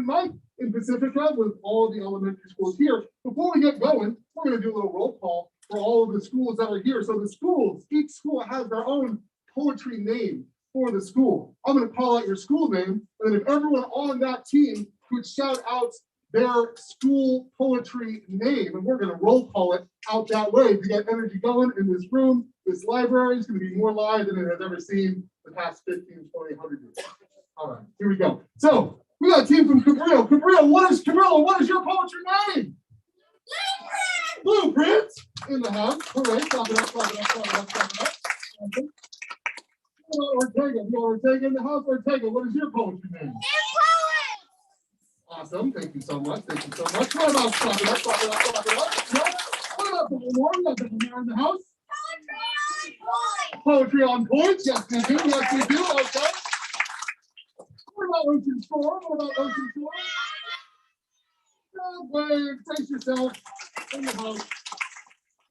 open mic in Pacifica with all the elementary schools here. Before we get going, we're going to do a little roll call for all of the schools that are here. So the schools, each school has their own poetry name for the school. I'm going to call out your school name, and then if everyone on that team could shout out their school poetry name, and we're going to roll call it out that way to get energy going in this room. This library is going to be more live than it has ever seen the past 15, 20, 100 years. All right, here we go. So we got a team from Cabrillo. Cabrillo, what is your poetry name? Blueprint in the house. Hooray, clap it up, clap it up, clap it up, clap it up. Okay. Ortega, we got Ortega in the house. Ortega, what is your poetry name? Awesome, thank you so much, thank you so much. What about clap it up, clap it up, clap it up? What about the more? We got the more in the house. Poetry on point, yes we do, yes we do, okay. What about Ocean Shore? What about Ocean Shore? Wave, brace yourself in the house.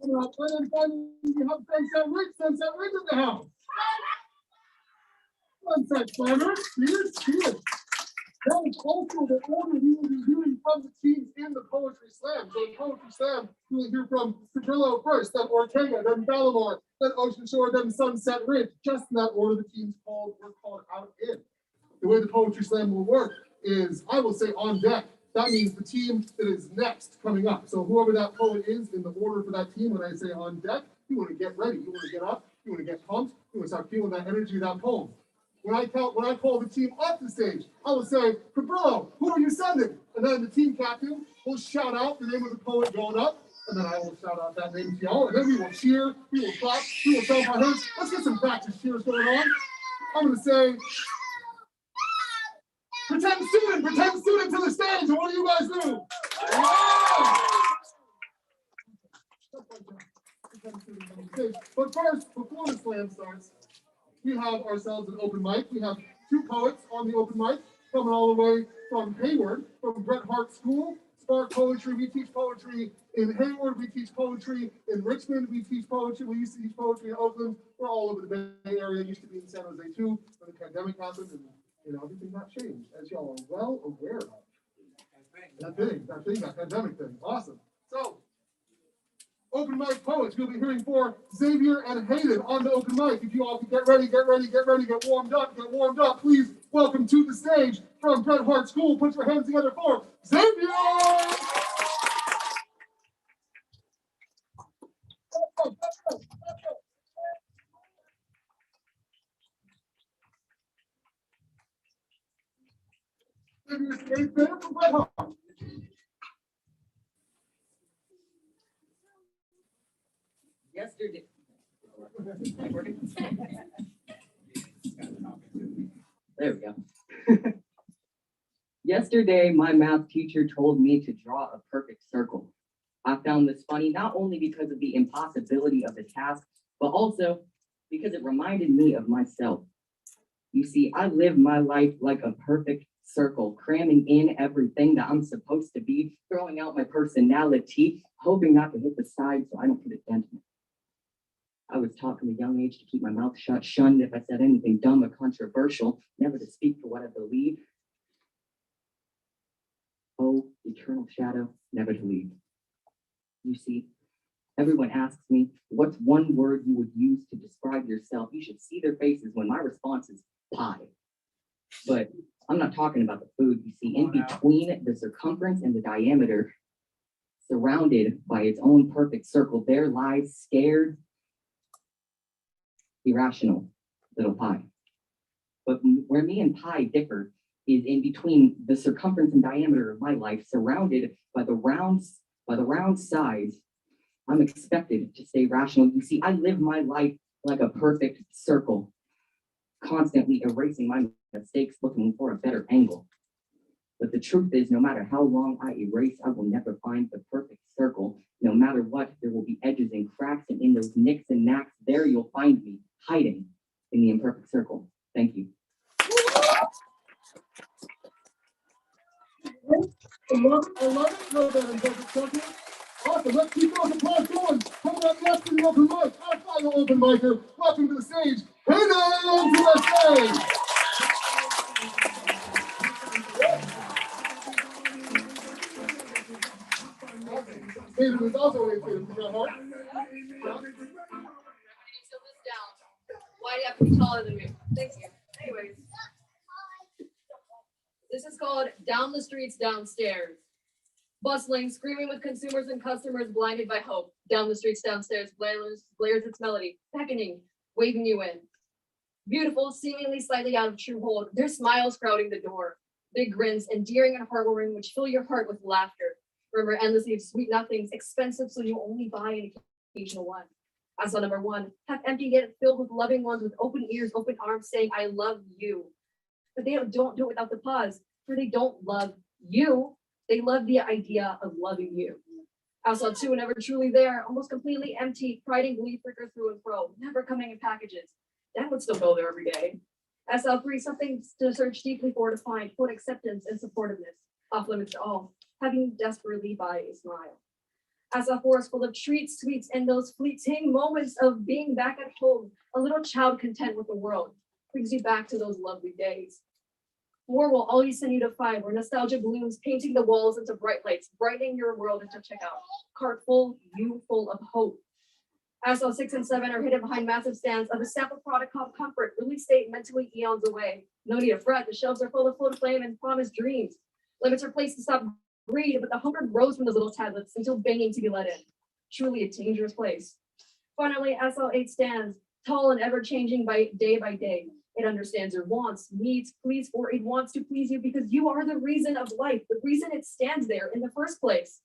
And then finally you have Sunset Ridge in the house. Sunset Planner, cheers. That is also the order we will be hearing from the teams in the Poetry Slam. So in Poetry Slam, we will hear from Cabrillo first, then Ortega, then Balamar, then Ocean Shore, then Sunset Ridge. Just in that order the teams were called out in. The way the Poetry Slam will work is, I will say on deck. That means the team that is next coming up. So whoever that poet is in the order for that team, when I say on deck, you want to get ready. You want to get up. You want to get pumped. You want to start feeling that energy of that poem. When I call the team off the stage, I will say, Cabrillo, who are you sending? And then the team captain will shout out the name of the poet going up, and then I will shout out that name to y'all, and then we will cheer, we will clap, we will stomp our hands. Let's get some practice cheers going on. I'm going to say, pretend student to the stage, and what do you guys do? Yeah! But first, before the slam starts, we have ourselves an open mic. We have two poets on the open mic coming all the way from Hayward, from Bret Hart School. Spark Poetry. We teach poetry in Hayward. We teach poetry in Richmond. We teach poetry. We used to teach poetry in Oakland. We're all over the Bay Area. Used to be in San Jose too when the pandemic happened, and everything got changed, as y'all are well aware of. That pandemic thing. Awesome. So, open mic poets, we'll be hearing for Xavier and Hayden on the open mic. If you all can get ready, get warmed up. Please welcome to the stage from Bret Hart School. Put your hands together for Xavier! Xavier from Bret Hart. Yesterday. There we go. Yesterday, my math teacher told me to draw a perfect circle. I found this funny not only because of the impossibility of the task, but also because it reminded me of myself. You see, I live my life like a perfect circle, cramming in everything that I'm supposed to be, throwing out my personality, hoping not to hit the side so I don't put a dent in it. I was taught from a young age to keep my mouth shut, shunned if I said anything dumb or controversial, never to speak for what I believe. Oh, eternal shadow, never to leave. You see, everyone asks me, what's one word you would use to describe yourself? You should see their faces when my response is pie. But I'm not talking about the food. You see, in between the circumference and the diameter, surrounded by its own perfect circle, there lies scared, irrational little pie. But where me and pie differ is in between the circumference and diameter of my life, surrounded by the round sides. I'm expected to stay rational. You see, I live my life like a perfect circle, constantly erasing my mistakes, looking for a better angle. But the truth is, no matter how long I erase, I will never find the perfect circle. No matter what, there will be edges and cracks, and in those nicks and knacks, there you'll find me, hiding in the imperfect circle. Thank you. I love it. Love that imperfect circle. Awesome. Let's keep those applause going. Coming up next in the open mic, our final open micer. Welcome to the stage, Hayden to the stage. Hayden is also educated from that heart. Why do you have to be taller than me? Thank you. Anyways, this is called Down the Streets Downstairs. Bustling, screaming with consumers and customers blinded by hope. Down the streets downstairs blares its melody, beckoning, waving you in. Beautiful, seemingly slightly out of true hold, their smiles crowding the door. Big grins, endearing and heartwarming, which fill your heart with laughter. Remember endlessly of sweet nothings, expensive so you only buy an occasional one. I saw number one, half empty yet filled with loving ones with open ears, open arms, saying, I love you. But they don't do it without the pause, for they don't love you. They love the idea of loving you. I saw two, never truly there, almost completely empty, pride and glee flicker through and fro, never coming in packages. That would still go there every day. I saw three, something to search deeply for to find, quote, acceptance and supportiveness, off limits to all, having desperately by a smile. I saw a forest full of treats, sweets, and those fleeting moments of being back at home, a little child content with the world, brings you back to those lovely days. Four will always send you to five, where nostalgia blooms, painting the walls into bright lights, brightening your world into checkout. Cart full, you full of hope. I saw 6 and 7 are hidden behind massive stands of a sample product called Comfort, release date mentally eons away. No need to fret, the shelves are full of float flame and promised dreams. Limits are placed to stop greed, but the hunger grows from those little tablets until banging to be let in. Truly a dangerous place. Finally, SL8 stands, tall and ever-changing by day. It understands your wants, needs, pleas, or it wants to please you because you are the reason of life, the reason it stands there in the first place.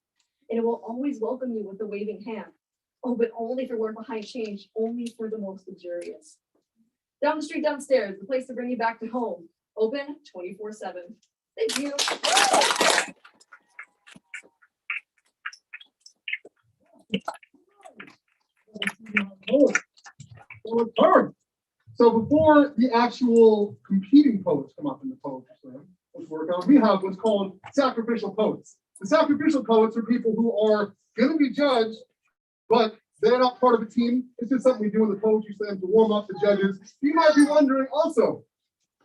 And it will always welcome you with a waving hand. Oh, but only for work behind change, only for the most luxurious. Down the street downstairs, the place to bring you back to home. Open 24/7. Thank you. So before the actual competing poets come up in the poetry slam, which we're working on, we have what's called sacrificial poets. The sacrificial poets are people who are going to be judged, but they're not part of a team. It's just something we do in the poetry slam to warm up the judges. You might be wondering also,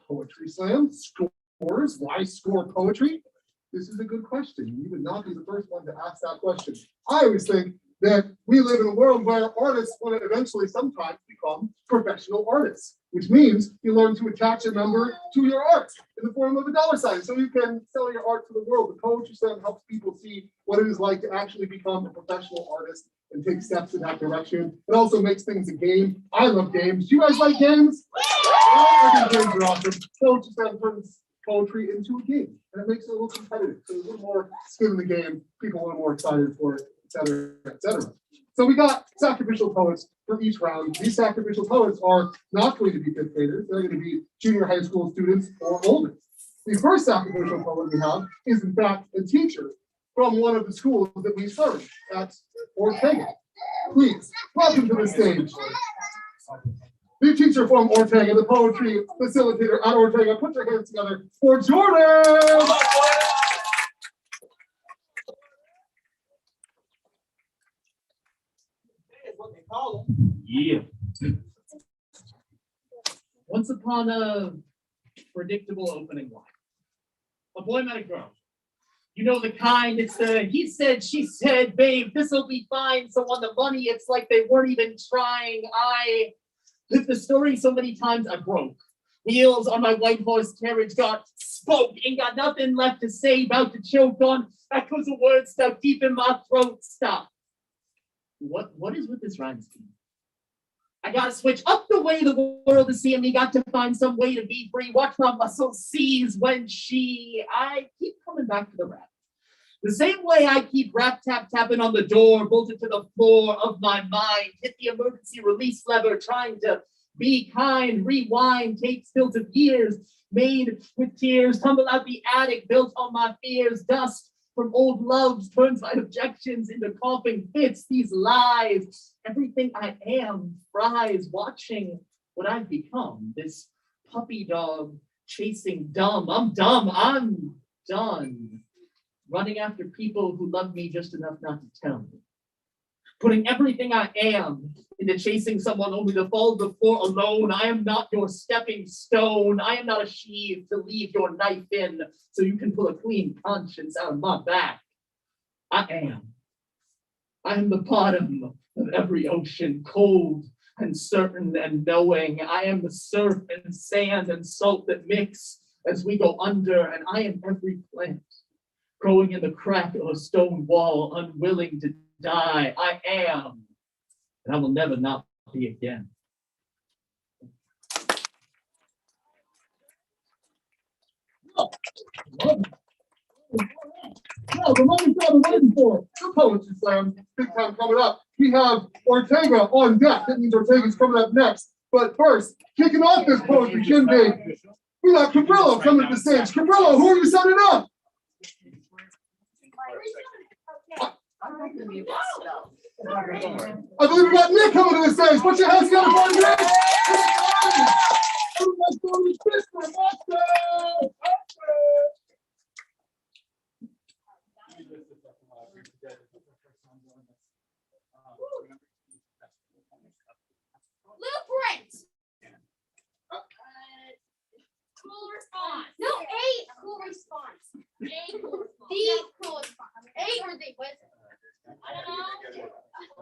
poetry slam, scores, why score poetry? This is a good question. You would not be the first one to ask that question. I always think that we live in a world where artists want to eventually sometimes become professional artists, which means you learn to attach a number to your art in the form of a dollar sign so you can sell your art to the world. The poetry slam helps people see what it is like to actually become a professional artist and take steps in that direction. It also makes things a game. I love games. Do you guys like games? I think games are awesome. Poetry slam turns poetry into a game, and it makes it a little competitive. So there's a little more skin in the game, people a little more excited for it, etc., etc. So we got sacrificial poets for each round. These sacrificial poets are not going to be fifth graders, they're going to be junior high school students or older. The first sacrificial poet we have is in fact a teacher from one of the schools that we serve at Ortega. Please, welcome to the stage. The teacher from Ortega, the poetry facilitator at Ortega. Put your hands together for Jordan! What they call them. Yeah. Once upon a predictable opening line, a boy met a girl. You know the kind, it's the he said, she said, babe, this'll be fine. So on the money, it's like they weren't even trying. I lived the story so many times I broke. Wheels on my white horse carriage got spoke, ain't got nothing left to say, about to choke on echoes of words stuck deep in my throat. Stop. What is with this rhyme scheme? I gotta switch up the way the world is seeing me, got to find some way to be free. Watch my muscles seize when I keep coming back to the rap. The same way I keep rap tapping on the door, bolted to the floor of my mind, hit the emergency release lever, trying to be kind, rewind, tapes built of years, made with tears, tumble out the attic, built on my fears, dust from old loves turns my objections into coughing fits, these lies, everything I am fries, watching what I've become, this puppy dog chasing dumb. I'm dumb, I'm done. Running after people who love me just enough not to tell me. Putting everything I am into chasing someone only to fall before alone. I am not your stepping stone. I am not a sheath to leave your knife in so you can pull a clean conscience out of my back. I am I am the bottom of every ocean, cold and certain and knowing. I am the surf and sand and salt that mix as we go under, and I am every plant growing in the crack of a stone wall, unwilling to die. I am, and I will never not be again. Now, the moment I've been waiting for, the Poetry Slam, big time coming up. We have Ortega on deck. That means Ortega's coming up next. But first, kicking off this poetry shindig, we got Cabrillo coming to the stage. Cabrillo, who are you setting up? I believe we got Nick coming to the stage. Put your hands together for Nick. Everyone's going to fish for Monster. Little Prince. Cool response. No, A cool response. A cool response. The cool response. A or the what is it? I don't know.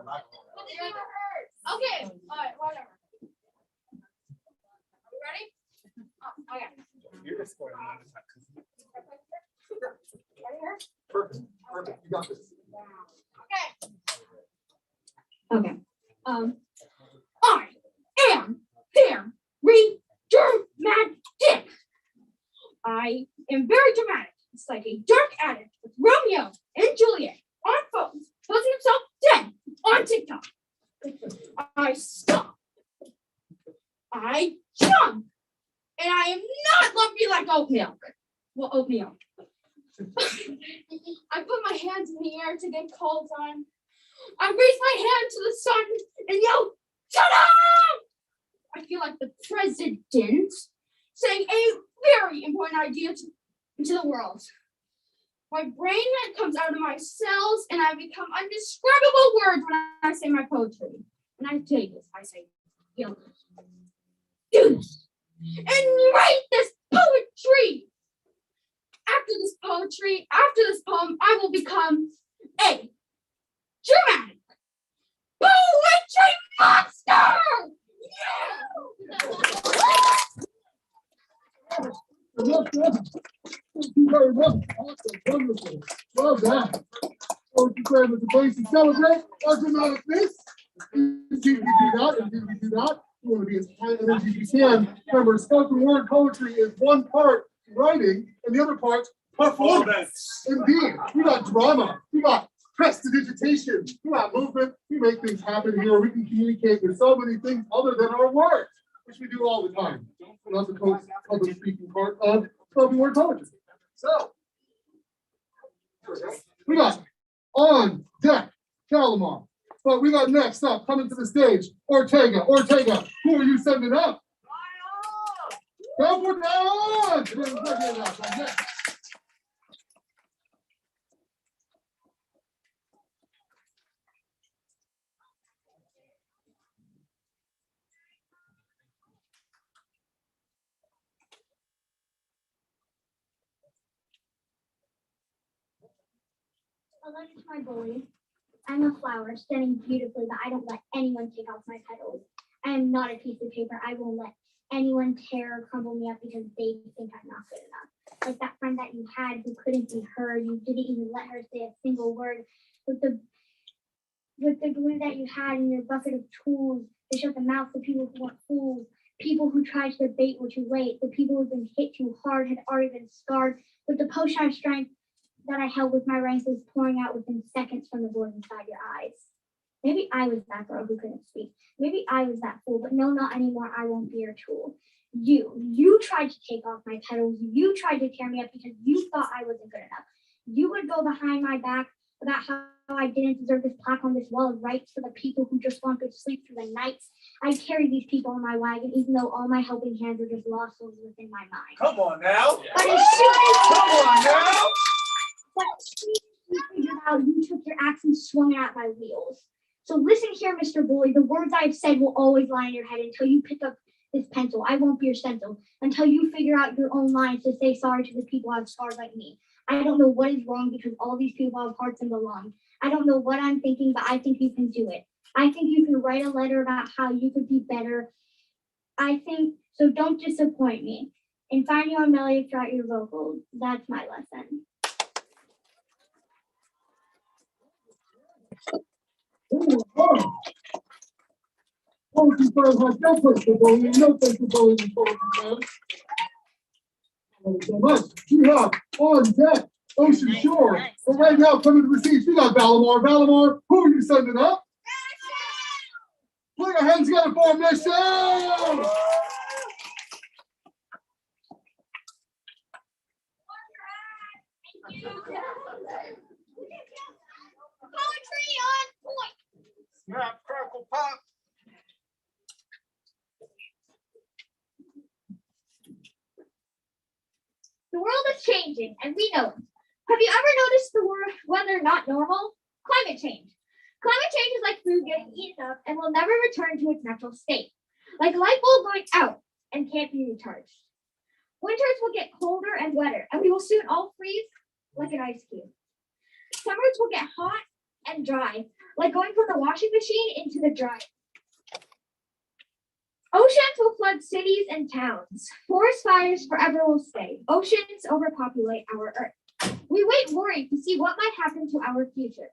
What did you ever heard? Okay. All right. Whatever. You ready? Oh, okay. Ready here? Perfect. Perfect. You got this. Okay. Okay. I am very dramatic. I am very dramatic. It's like a dark addict with Romeo and Juliet on phones, posting himself dead on TikTok. I stop. I jump. And I am not lumpy like oat milk. Well, oatmeal. I put my hands in the air to get called on. I raise my hand to the sun and yell, "Shut up!" I feel like the president saying a very important idea to the world. My brain comes out of my cells and I become undescribable words when I say my poetry. And I say this, I say, "Yo, do this and write this poetry." After this poem, I will become a dramatic poetry monster! Thank you very much. Awesome. Wonderful. Love that. Poetry Slam is a place to celebrate our dramaticness. Indeed, we do that. Indeed, we do that. We want to be as high energy as we can. Remember, spoken word poetry is one part writing and the other part performance. Indeed. We got drama. We got prestidigitation. We got movement. We make things happen here. We can communicate with so many things other than our words, which we do all the time. And that's the public speaking part of spoken word poetry. So, we got on deck Calamar. But we got next up coming to the stage, Ortega. Ortega, who are you sending up? Go for Dion! Alleged to my bully. I'm a flower standing beautifully, but I don't let anyone take off my petals. I am not a piece of paper. I won't let anyone tear or crumble me up because they think I'm not good enough. Like that friend that you had who couldn't be heard. You didn't even let her say a single word. With the glue that you had in your bucket of tools to shut the mouths of people who weren't fools. People who tried to debate were too late. The people who've been hit too hard had already been scarred. With the potion of strength that I held with my ranks was pouring out within seconds from the void inside your eyes. Maybe I was that girl who couldn't speak. Maybe I was that fool, but no, not anymore. I won't be your tool. You tried to take off my petals. You tried to tear me up because you thought I wasn't good enough. You would go behind my back about how I didn't deserve this plaque on this wall of rights for the people who just want good sleep through the nights. I carried these people on my wagon, even though all my helping hands were just lost souls within my mind. Come on now. But as soon as Come on now. But you figured out, you took your axe and swung it at my wheels. So listen here, Mr. Bully. The words I've said will always lie in your head until you pick up this pencil. I won't be your stencil until you figure out your own lines to say sorry to the people who have scars like me. I don't know what is wrong because all these people have hearts and belong. I don't know what I'm thinking, but I think you can do it. I think you can write a letter about how you could be better. I think so. Don't disappoint me and find your melody throughout your vocals. That's my lesson. Poetry Slam has no place for bullying, no place for bullying in Poetry Slam. Thank you so much. We have on deck Ocean Shore. But right now, coming to the stage, we got Valamar. Valamar, who are you sending up? Put your hands together for Michelle! Poetry on point. Snap, crackle, pop. The world is changing, and we know it. Have you ever noticed the weather not normal? Climate change. Climate change is like food getting eaten up and will never return to its natural state. Like a light bulb going out and can't be recharged. Winters will get colder and wetter, and we will soon all freeze like an ice cube. Summers will get hot and dry, like going from the washing machine into the dryer. Oceans will flood cities and towns. Forest fires forever will stay. Oceans overpopulate our Earth. We wait worried to see what might happen to our future.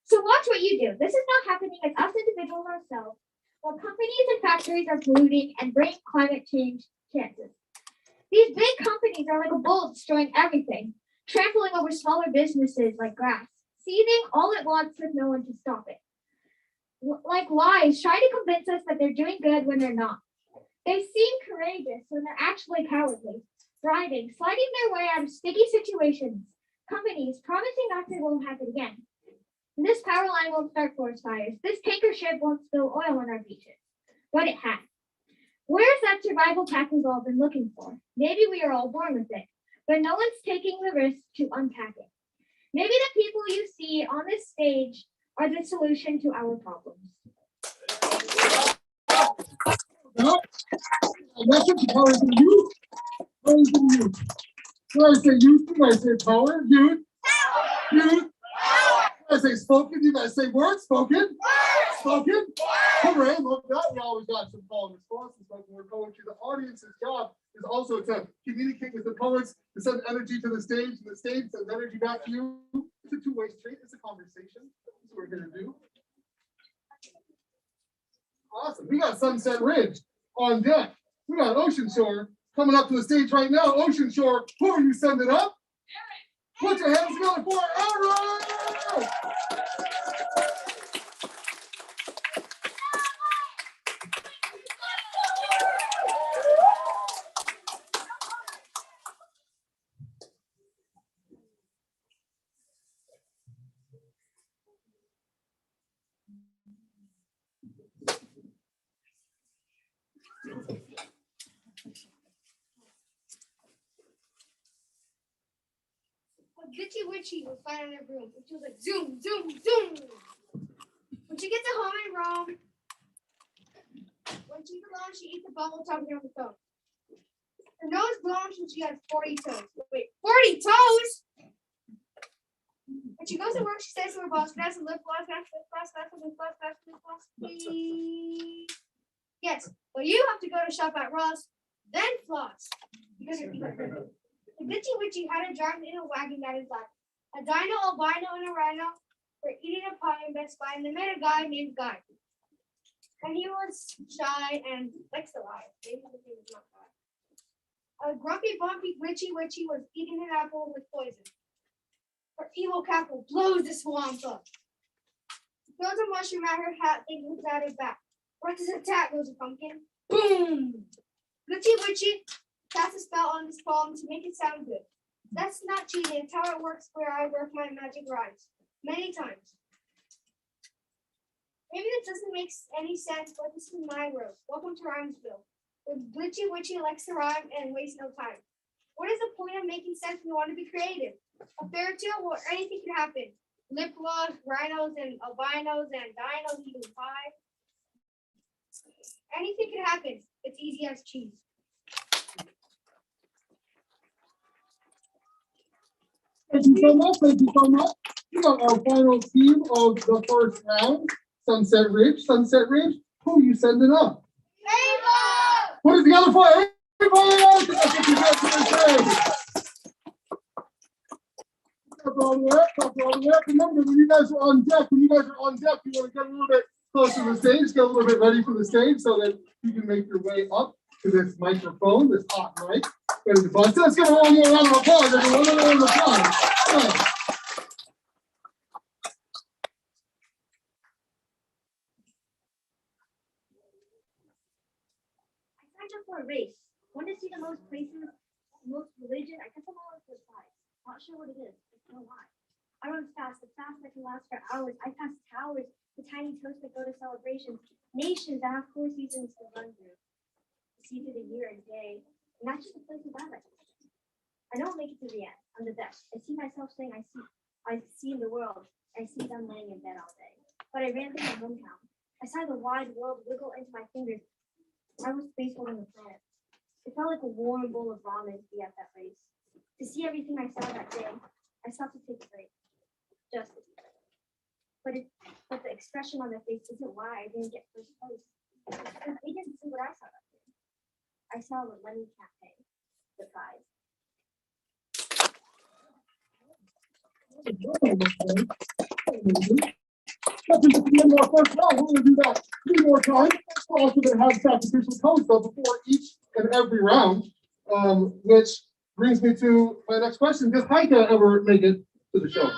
So watch what you do. This is not happening as us individuals ourselves, while companies and factories are polluting and bringing climate change chances. These big companies are like a bull destroying everything, trampling over smaller businesses like grass, seizing all it wants with no one to stop it. Like lies, try to convince us that they're doing good when they're not. They seem courageous when they're actually cowardly, thriving, sliding their way out of sticky situations. Companies promising that it won't happen again. This power line won't start forest fires. This tanker ship won't spill oil on our beaches. But it has. Where's that survival pack we've all been looking for? Maybe we are all born with it, but no one's taking the risk to unpack it. Maybe the people you see on this stage are the solution to our problems. Message power to youth. Power to youth. When I say youth, you guys say power. Youth. Youth. When I say spoken, you guys say words. Spoken. Spoken. Hooray, love that. We always got some call and response and spoken word poetry. The audience's job is also to communicate with the poets, to send energy to the stage, and the stage sends energy back to you. It's a two-way street. It's a conversation. That's what we're going to do. Awesome. We got Sunset Ridge on deck. We got Ocean Shore coming up to the stage right now. Ocean Shore, who are you sending up? Put your hands together for Aaron! Glitchy Witchy was flying on her broom. She was like zoom, zoom, zoom. When she gets to home in Rome, when she's alone, she eats a bubble talking on the phone. Her nose blown so she has 40 toes. Wait, 40 toes? When she goes to work, she says to her boss, can I have some lip gloss, lip gloss, please? Yes, well, you have to go to shop at Ross, then floss. Because your feet hurt. The Glitchy Witchy had a giant in a wagon that is like a dino, albino, and a rhino were eating a pie in Best Buy, and they met a guy named Guy. And he was shy and likes to lie. Maybe the thing is not Guy. A grumpy, bumpy Glitchy Witchy was eating an apple with poison. Her evil cackle blows the swamp up. She throws a mushroom at her hat, thinking it's at her back. Right as a tat goes a pumpkin. Boom! Glitchy Witchy cast a spell on this problem to make it sound good. That's not cheating. It's how it works where I work my magic rhymes. Many times. Maybe this doesn't make any sense, but this is my road. Welcome to Rhymesville. The Glitchy Witchy likes to rhyme and waste no time. What is the point of making sense when you want to be creative? A fairy tale where anything can happen. Lip gloss, rhinos and albinos and dinos eating pie. Anything can happen. It's easy as cheese. Thank you so much. Thank you so much. We got our final team of the first round. Sunset Ridge. Sunset Ridge. Who are you sending up? Rainbow! What is the other fire? Rainbow! Remember, when you guys are on deck, you want to get a little bit closer to the stage, get a little bit ready for the stage so that you can make your way up to this microphone, this hot mic. Ready to bust. Let's give one more round of applause, everyone. One more round of applause. Yeah. I signed up for a race. Want to see the most places, most religion. I guess I'm all over the side. Not sure what it is. I don't know why. I run fast, the fast that can last for hours. I pass towers, the tiny toasts that go to celebrations, nations that have 4 seasons to run through. To see through the year and day. And that's just the places I like. I don't make it to the end. I'm the best. I see myself saying I see in the world. I see them laying in bed all day. But I ran through my hometown. I saw the wide world wiggle into my fingers. I was spaceful on the planet. It felt like a warm bowl of ramen to be at that race. To see everything I saw that day, I stopped to take a break. Just to be there. But the expression on their face isn't why I didn't get first place. They didn't see what I saw that day. I saw what money can't pay. The prize. That's just the end of our first round. We're going to do that 3 more times. We're also going to have sacrificial toast though before each and every round, which brings me to my next question. Does Heike ever make it to the show?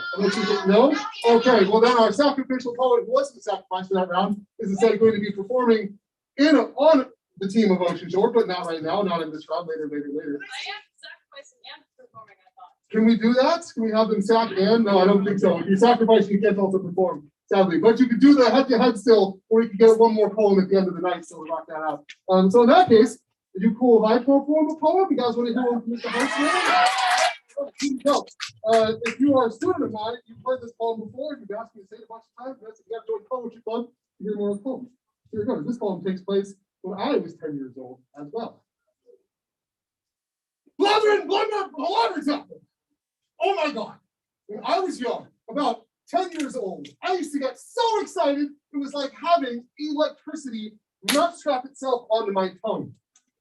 No? Okay, well then our sacrificial poet who wasn't sacrificed for that round is instead going to be performing on the team of Ocean Shore, but not right now, not in this round, later. I am sacrificing and performing, I thought. Can we do that? Can we have them sack and? No, I don't think so. If you sacrifice, you can't also perform, sadly. But you could do the head-to-head still, or you could get one more poem at the end of the night, so we'll lock that out. So in that case, are you cool if I perform a poem? You guys want to hear one from Mr. Host? If you are a student of mine, you've heard this poem before, you've asked me to say it a bunch of times, if you have to join Poetry Club, you hear more of the poems. Here it goes. This poem takes place when I was 10 years old as well. Blubber happened. Oh my God. When I was young, about 10 years old, I used to get so excited, it was like having electricity mousetrap itself onto my tongue,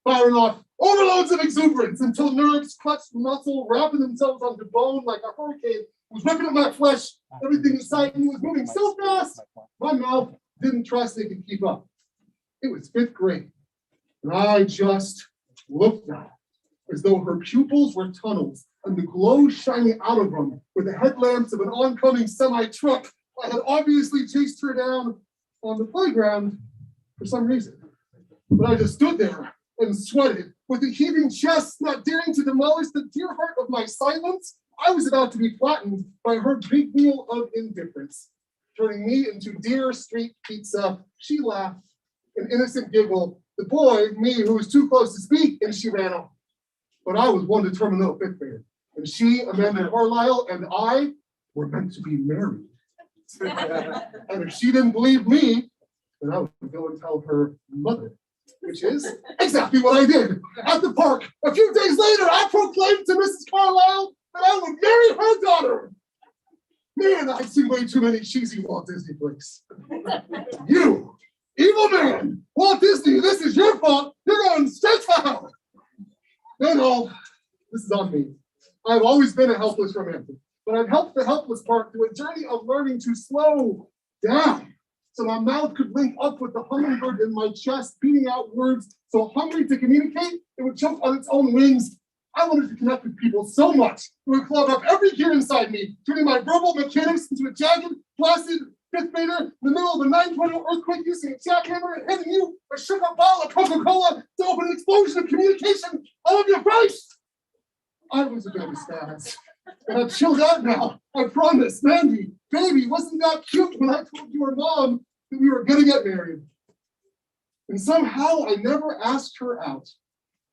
firing off overloads of exuberance until nerves clutched muscle, wrapping themselves onto bone like a hurricane was ripping at my flesh. Everything inside me was moving so fast, my mouth didn't trust it could keep up. It was 5th grade, and I just looked at her as though her pupils were tunnels, and the glow shining out of them were the headlamps of an oncoming semi-truck. I had obviously chased her down on the playground for some reason. But I just stood there and sweated, with a heaving chest, not daring to demolish the dear heart of my silence. I was about to be flattened by her big wheel of indifference, turning me into dear street pizza. She laughed, an innocent giggle. The boy, me, who was too close to speak, and she ran off. But I was one determined little 5th grader, and she, Amanda Carlisle, and I were meant to be married. And if she didn't believe me, then I would go and tell her mother, which is exactly what I did. At the park, a few days later, I proclaimed to Mrs. Carlisle that I would marry her daughter. Man, I've seen way too many cheesy Walt Disney flicks. You, evil man, Walt Disney, this is your fault. You're going straight to hell. No, this is on me. I've always been a helpless romantic, but I've helped the helpless part through a journey of learning to slow down so my mouth could link up with the hummingbird in my chest, beating out words so hungry to communicate, it would choke on its own wings. I wanted to connect with people so much, it would clog up every gear inside me, turning my verbal mechanics into a jagged, placid 5th grader in the middle of a 9.0 earthquake using a jackhammer and hitting you a sugar bottle of Coca-Cola to open an explosion of communication all over your face. I was a bit of a spaz, but I've chilled out now. I promise. Mandy, baby, wasn't that cute when I told your mom that we were going to get married? And somehow I never asked her out.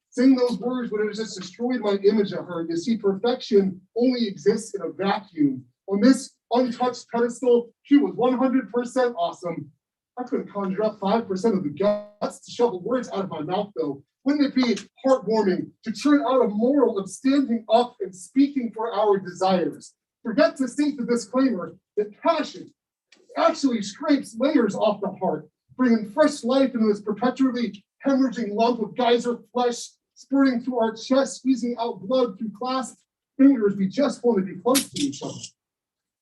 Saying those words would have just destroyed my image of her. You see, perfection only exists in a vacuum. On this untouched pedestal, she was 100% awesome. I couldn't conjure up 5% of the guts to shovel words out of my mouth, though. Wouldn't it be heartwarming to churn out a moral of standing up and speaking for our desires? Forget to state the disclaimer that passion actually scrapes layers off the heart, bringing fresh life into this perpetually hemorrhaging lump of geyser flesh, spurting through our chest, squeezing out blood through clasped fingers. We just want to be close to each other,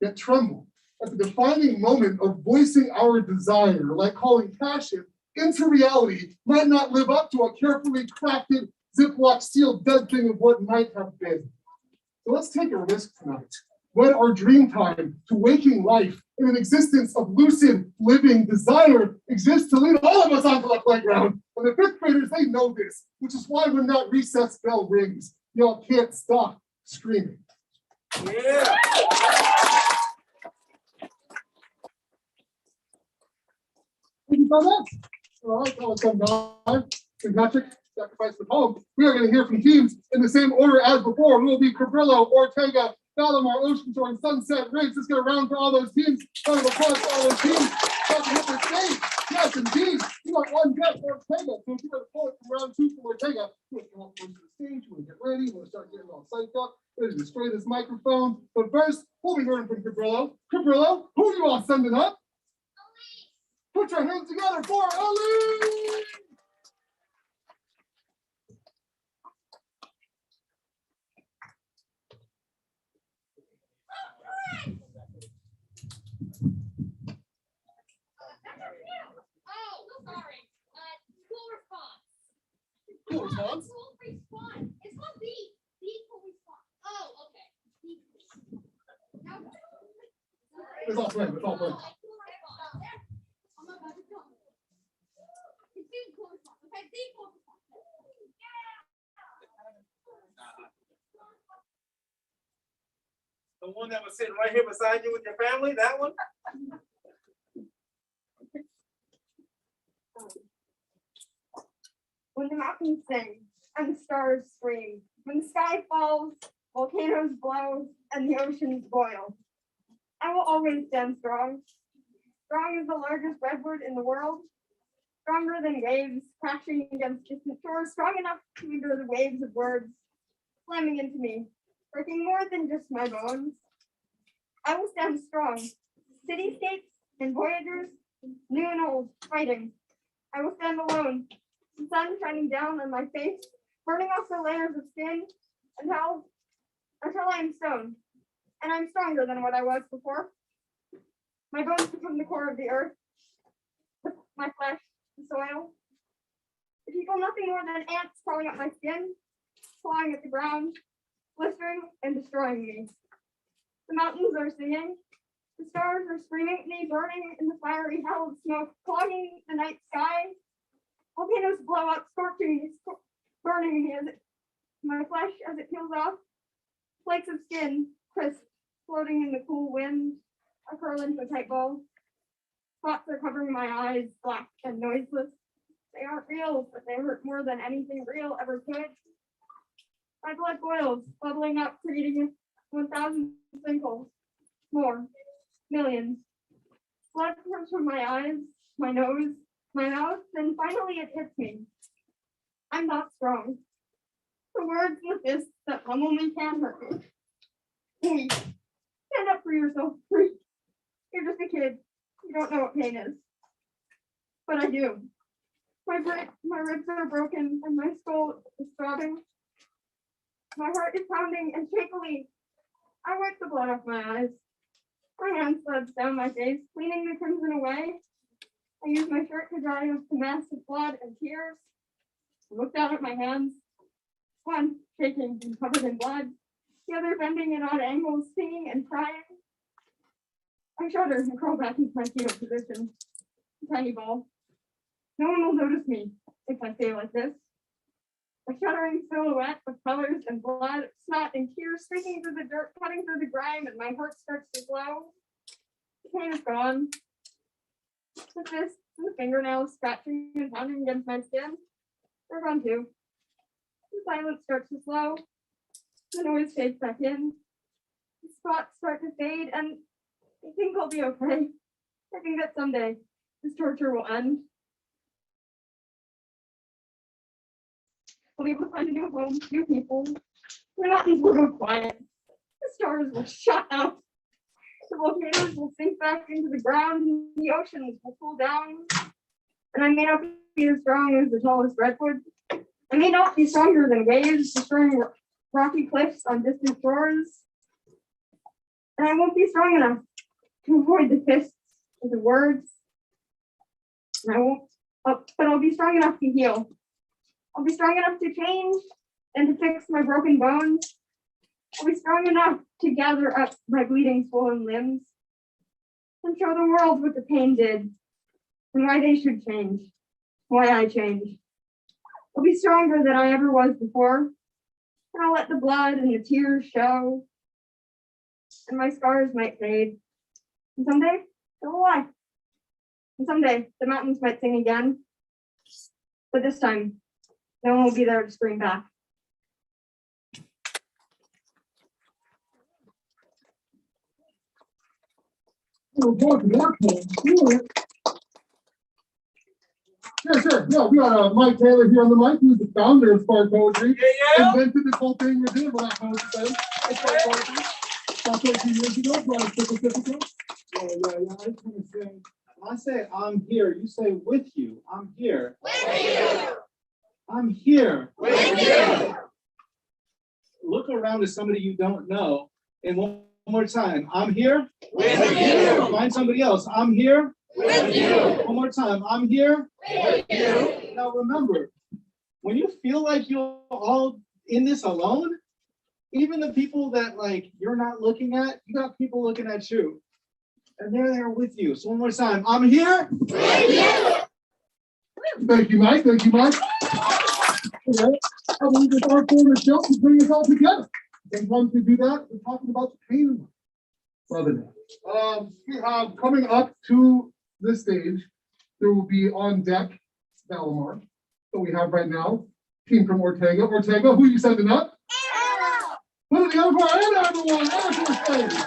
yet tremble at the defining moment of voicing our desire, like calling passion into reality, might not live up to a carefully crafted Ziploc sealed dead thing of what might have been. So let's take a risk tonight. Wed our dream time to waking life in an existence of lucid living desire exists to lead all of us onto the playground. And the fifth graders, they know this, which is why when that recess bell rings, y'all can't stop screaming. Yeah. Thank you so much. All right, now it's done, guys. St. Patrick, sacrifice the poem. We are going to hear from teams in the same order as before. We will be Cabrillo, Ortega, Palomar, Ocean Shore, and Sunset Ridge. Let's get around for all those teams. Round of applause for all those teams. About to hit the stage. Yes, indeed. You are on deck for Ortega. So if you are the poet from round 2 for Ortega, you want to come up to the stage. You want to get ready. You want to start getting all psyched up. Ready to spray this microphone. But first, we'll be hearing from Cabrillo. Cabrillo, who are you all sending up? Put your hands together for Ellie! Oh, sorry. Cool response. Cool response. Cool response. It's not the cool response. Oh, okay. It's all playing. It's all playing. Cool response. I'm about to go. It's the cool response. Okay, the cool response. The one that was sitting right here beside you with your family, that one? When the mountains sing and the stars scream, when the sky falls, volcanoes blow, and the oceans boil, I will always stand strong. Strong as the largest redwood in the world, stronger than waves crashing against distant shores, strong enough to endure the waves of words slamming into me, breaking more than just my bones. I will stand strong. Cityscapes and voyagers, new and old, fighting. I will stand alone. The sun shining down on my face, burning off the layers of skin until I am stone. And I'm stronger than what I was before. My bones become the core of the earth, my flesh, the soil. The people nothing more than ants crawling up my skin, clawing at the ground, blistering and destroying me. The mountains are singing. The stars are screaming at me, burning in the fiery hell of smoke, clogging the night sky. Volcanoes blow up, scorching me, burning me my flesh as it peels off. Flakes of skin, crisp, floating in the cool wind. I curl into a tight ball. Spots are covering my eyes, black and noiseless. They aren't real, but they hurt more than anything real ever could. My blood boils, bubbling up, creating 1,000 sinkholes. More. Millions. Blood comes from my eyes, my nose, my mouth, and finally it hits me. I'm not strong. The words and the fists that pummel me can't hurt me. Hey, stand up for yourself, freak. You're just a kid. You don't know what pain is. But I do. My ribs are broken and my skull is throbbing. My heart is pounding and shakily. I wipe the blood off my eyes. My hand sleds down my face, cleaning the crimson away. I use my shirt to dry off the mess of blood and tears. I look down at my hands. One shaking and covered in blood. The other bending in odd angles, singing and crying. I shudder and crawl back into my fetal position. Tiny ball. No one will notice me if I stay like this. A shuddering silhouette of colors and blood, snot and tears streaking through the dirt, cutting through the grime, and my heart starts to slow. The pain is gone. The fists and the fingernails scratching and pounding against my skin, they're gone too. The silence starts to slow. The noise fades back in. The spots start to fade, and I think I'll be okay. I think that someday this torture will end. I'll be able to find a new home, new people. The mountains will go quiet. The stars will shut up. The volcanoes will sink back into the ground and the oceans will cool down. And I may not be as strong as the tallest redwood. I may not be stronger than waves destroying rocky cliffs on distant shores. And I won't be strong enough to avoid the fists of the words. And I won't, but I'll be strong enough to heal. I'll be strong enough to change and to fix my broken bones. I'll be strong enough to gather up my bleeding, swollen limbs and show the world what the pain did and why they should change, why I changed. I'll be stronger than I ever was before, and I'll let the blood and the tears show, and my scars might fade, and someday they'll lie, and someday the mountains might sing again, but this time no one will be there to scream back. Sure. No, we got Mike Taylor here on the mic, who's the founder of Spark Poetry. Yeah. Invented this whole thing we're doing with that poetry thing. It's Spark Poetry. About 13 years ago, brought us to Pacifica. Yeah. I just want to say, when I say I'm here, you say with you. I'm here. With you. I'm here. With you. Look around at somebody you don't know, and one more time. I'm here. With you. Find somebody else. I'm here. With you. One more time. I'm here. With you. Now remember, when you feel like you're all in this alone, even the people that like you're not looking at, you got people looking at you. And they're there with you. So one more time. I'm here. With you. Thank you, Mike. Thank you, Mike. Okay. I believe it's our form of show to bring us all together. Sometimes we do that. We're talking about the pain of life. Loving it. We have coming up to this stage, there will be on deck Valimar that we have right now. Team from Ortega. Ortega, who are you sending up? Put it together for Anna, everyone. Anna to the stage.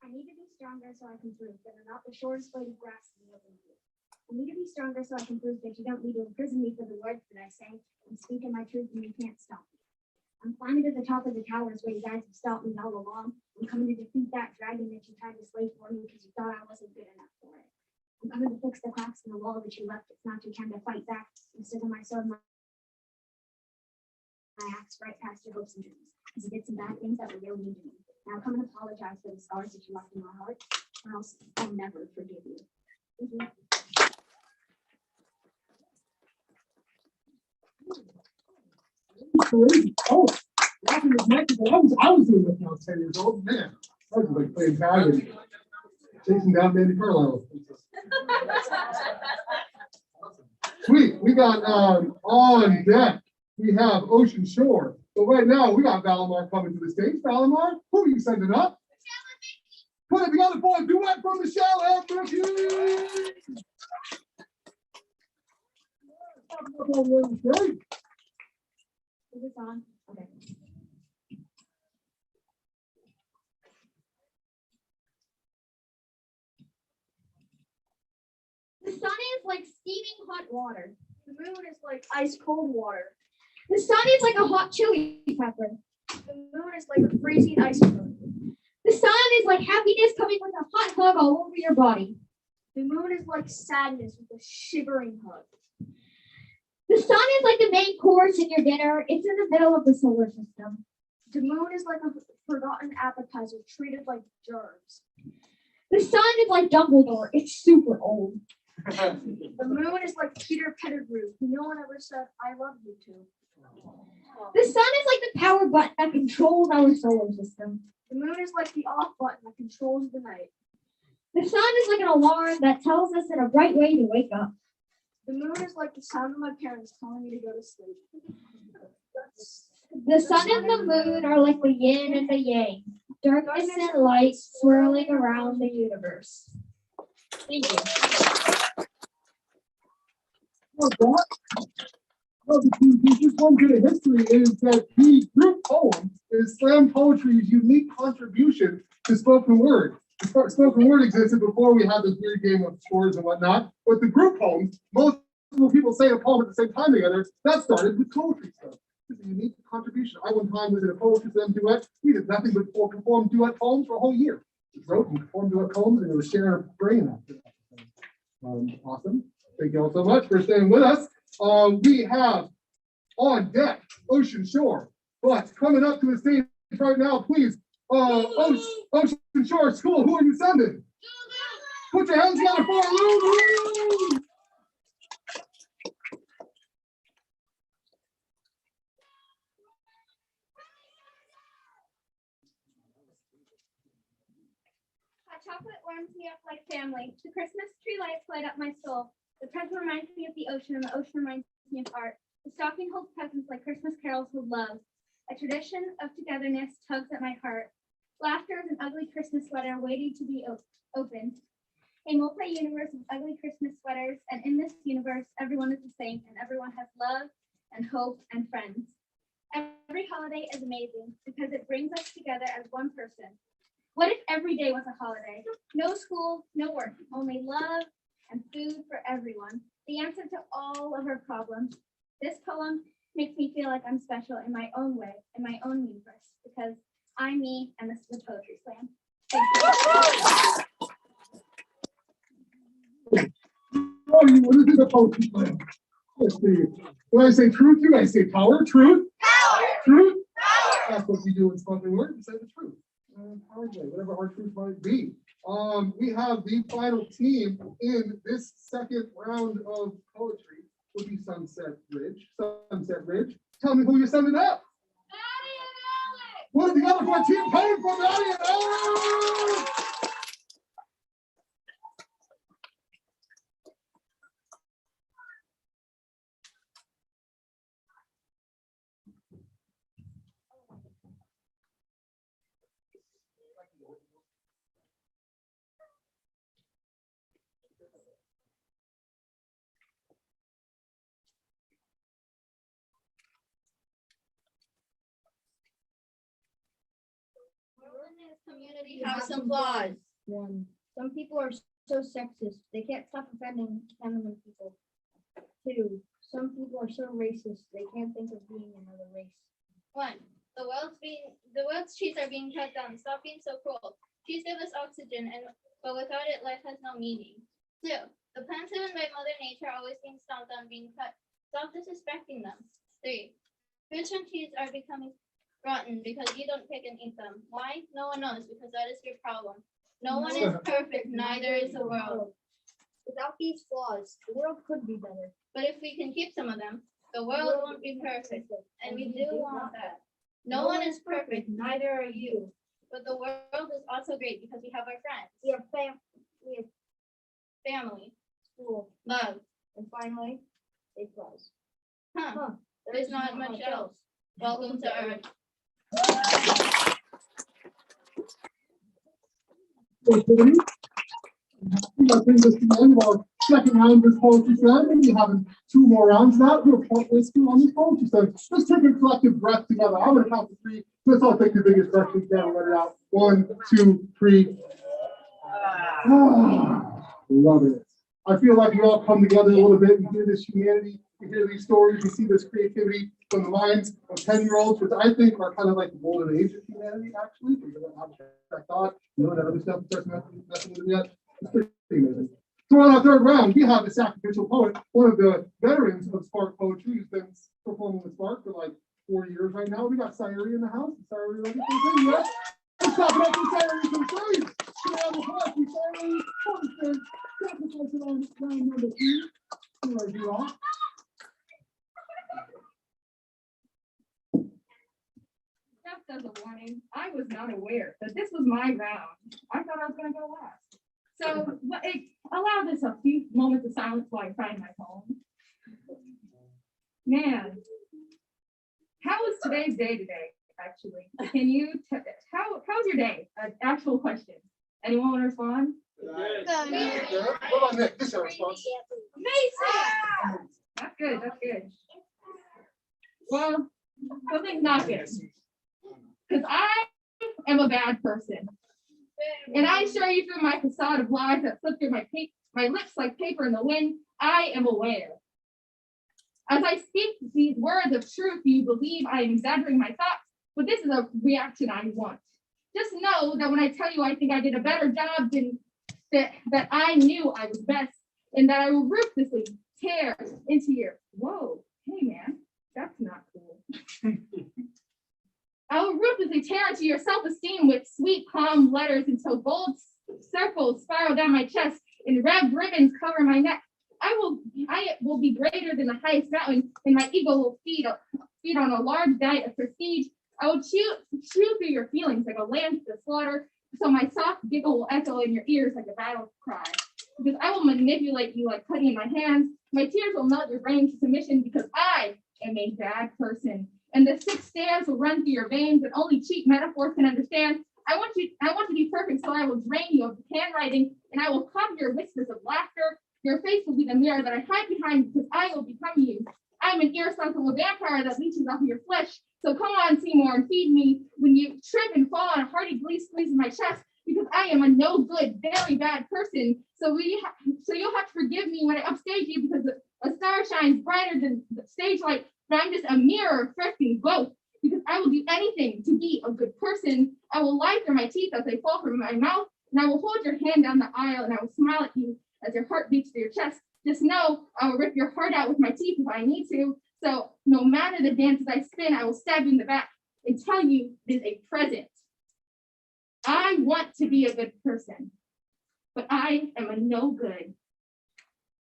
I need to be stronger so I can prove that I'm not the shortest blade of grass in the open field. I need to be stronger so I can prove that you don't need to imprison me for the words that I say and speaking my truth and you can't stop me. I'm climbing to the top of the towers where you guys have stopped me all along. I'm coming to defeat that dragon that you tried to slay for me because you thought I wasn't good enough for it. I'm coming to fix the cracks in the wall that you left. It's not too time to fight back. Instead of my sword, my axe right past your hopes and dreams. Because you did some bad things that were real mean to me. Now come and apologize for the scars that you left in my heart, or else I'll never forgive you. Thank you. Oh, laughing is Mexico. I was doing this when I was 10 years old. Man, I was like playing tag and chasing down Mandy Carlisle. Sweet. We got on deck. We have Ocean Shore. So right now we got Valimar coming to the stage. Valimar, who are you sending up? Put it together for a duet from Michelle and Vicky. Is this on? Okay. The sun is like steaming hot water. The moon is like ice cold water. The sun is like a hot chili pepper. The moon is like a freezing iceberg. The sun is like happiness coming with a hot hug all over your body. The moon is like sadness with a shivering hug. The sun is like the main course in your dinner. It's in the middle of the solar system. The moon is like a forgotten appetizer treated like germs. The sun is like Dumbledore. It's super old. The moon is like Peter Pettigrew, who no one ever said, I love you to. The sun is like the power button that controls our solar system. The moon is like the off button that controls the night. The sun is like an alarm that tells us in a right way to wake up. The moon is like the sound of my parents telling me to go to sleep. The sun and the moon are like the yin and the yang, darkness and light swirling around the universe. Thank you. Well, just one bit of history is that the group poem is slam poetry's unique contribution to spoken word. Spoken word existed before we had this weird game of scores and whatnot, but the group poems, most people say a poem at the same time together, that started with poetry stuff. It's a unique contribution. I one time was in a poetry slam duet. We did nothing but perform duet poems for a whole year. We wrote and performed duet poems, and it was sharing our brain after that. Awesome. Thank you all so much for staying with us. We have on deck Ocean Shore, but coming up to the stage right now, please. Ocean Shore School, who are you sending? Put your hands together for Lulu. Hot chocolate warms me up like family. The Christmas tree lights light up my soul. The present reminds me of the ocean, and the ocean reminds me of art. The stocking holds presents like Christmas carols with love. A tradition of togetherness tugs at my heart. Laughter is an ugly Christmas sweater waiting to be opened. A multi-universe of ugly Christmas sweaters, and in this universe, everyone is the same, and everyone has love and hope and friends. Every holiday is amazing because it brings us together as one person. What if every day was a holiday? No school, no work, only love and food for everyone. The answer to all of our problems. This poem makes me feel like I'm special in my own way, in my own universe, because I'm me, and this is a poetry slam. Thank you. Oh, you want to do the poetry slam? Let's see. When I say truth, you guys say power, truth, power, truth. Power. That's what we do in spoken word. We say the truth. Power, whatever our truth might be. We have the final team in this second round of poetry. Would be Sunset Ridge. Sunset Ridge. Tell me who you're sending up. Maddie and Alex. What are the other 14 coming from Maddie and Alex? Community has some flaws. 1. Some people are so sexist, they can't stop offending feminine people. 2. Some people are so racist, they can't think of being another race. 1. The world's trees are being cut down. Stop being so cruel. Trees give us oxygen, but without it, life has no meaning. 2. The plants given by Mother Nature are always being stomped on, being cut. Stop disrespecting them. 3. Fruits and trees are becoming rotten because you don't pick and eat them. Why? No one knows, because that is your problem. No one is perfect, neither is the world. Without these flaws, the world could be better. But if we can keep some of them, the world won't be perfect, and we do want that. No one is perfect, neither are you. But the world is also great because we have our friends. We have family, school, love, and finally, a flaws. There's not much else. Welcome to Earth. That brings us to the end of our second round of this poetry slam. We'll be having 2 more rounds now. We're partway through on this poetry slam. Let's take a collective breath together. I'm going to count to 3. Let's all take the biggest breath we can. Let it out. 1, 2, 3. Love it. I feel like we all come together a little bit and hear this humanity, we hear these stories, we see this creativity from the minds of 10-year-olds, which I think are kind of like the golden age of humanity, actually. Because they don't have that thought, that other stuff starts messing with them yet. It's pretty amazing. So on our 3rd round, we have the Sacrificial poet, one of the veterans of Spark Poetry, who's been performing with Spark for like 4 years right now. We got Sayuri in the house. Sayuri, ready for the thing? Yeah? Let's talk about the Sayuri from Sayuri. On the class, we Sayuri, sacrifice it on round number 2. Here I do all. Just as a warning, I was not aware that this was my round. I thought I was going to go last. So allow this a few moments of silence while I find my poem. Man, how was today's day today, actually? Can you, how's your day? An actual question. Anyone want to respond? Good. What about Nick? This is our response. Amazing! That's good, that's good. Well, something's not good. Because I am a bad person. And I assure you through my facade of lies that slip through my lips like paper in the wind, I am aware. As I speak these words of truth, you believe I am exaggerating my thoughts, but this is a reaction I want. Just know that when I tell you I think I did a better job than that I knew I was best, and that I will ruthlessly tear into your, whoa, hey man, that's not cool. I will ruthlessly tear into your self-esteem with sweet, calm letters until gold circles spiral down my chest and red ribbons cover my neck. I will be greater than the highest mountain, and my ego will feed on a large diet of prestige. I will chew through your feelings like a lamb to the slaughter, so my soft giggle will echo in your ears like a battle cry. Because I will manipulate you like putty in my hands. My tears will melt your brain to submission because I am a bad person. And the 6 stairs will run through your veins that only cheap metaphors can understand. I want to be perfect, so I will drain you of handwriting, and I will cover your whispers of laughter. Your face will be the mirror that I hide behind because I will become you. I'm an irresponsible vampire that leeches off of your flesh. So come on, Seymour, and feed me when you trip and fall on a hearty glee squeezing my chest, because I am a no good, very bad person. So you'll have to forgive me when I upstage you, because a star shines brighter than the stage light, but I'm just a mirror reflecting both. Because I will do anything to be a good person. I will lie through my teeth as they fall from my mouth, and I will hold your hand down the aisle, and I will smile at you as your heart beats through your chest. Just know I will rip your heart out with my teeth if I need to. So no matter the dances I spin, I will stab you in the back and tell you it is a present. I want to be a good person, but I am a no good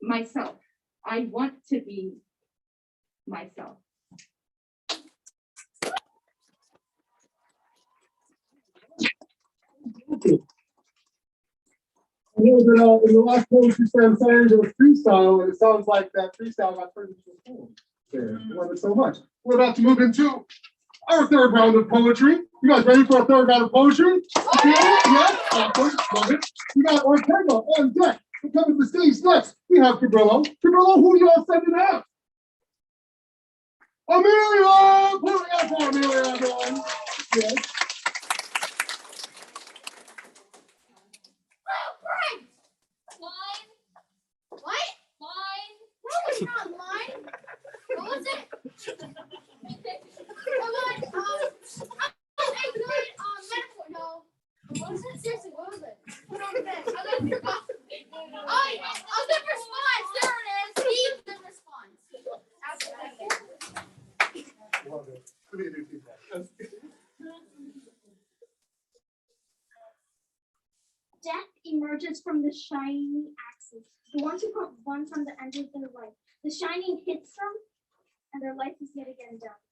myself. I want to be myself. I know that in the last poetry slam sang there was freestyle, and it sounds like that freestyle got turned into a poem. There, I love it so much. We're about to move into our third round of poetry. You guys ready for a third round of poetry? Yeah, of course, love it. We got Ortega on deck. We're coming to the stage next. We have Cabrillo. Cabrillo, who y'all sending out? Amelia! Put it up for Amelia, everyone. Yes. What? Line. No, it's not line. What was it? Come on. I good. Metaphor. No. What was it? Seriously, what was it? Put on the bed. I got your box. Oh, yeah. A good response. There it is. Steve, good response. Love it. Let me do feedback. Death emerges from the shiny axis. The ones who put once on the end of their life. The shining hits them, and their life is yet again done.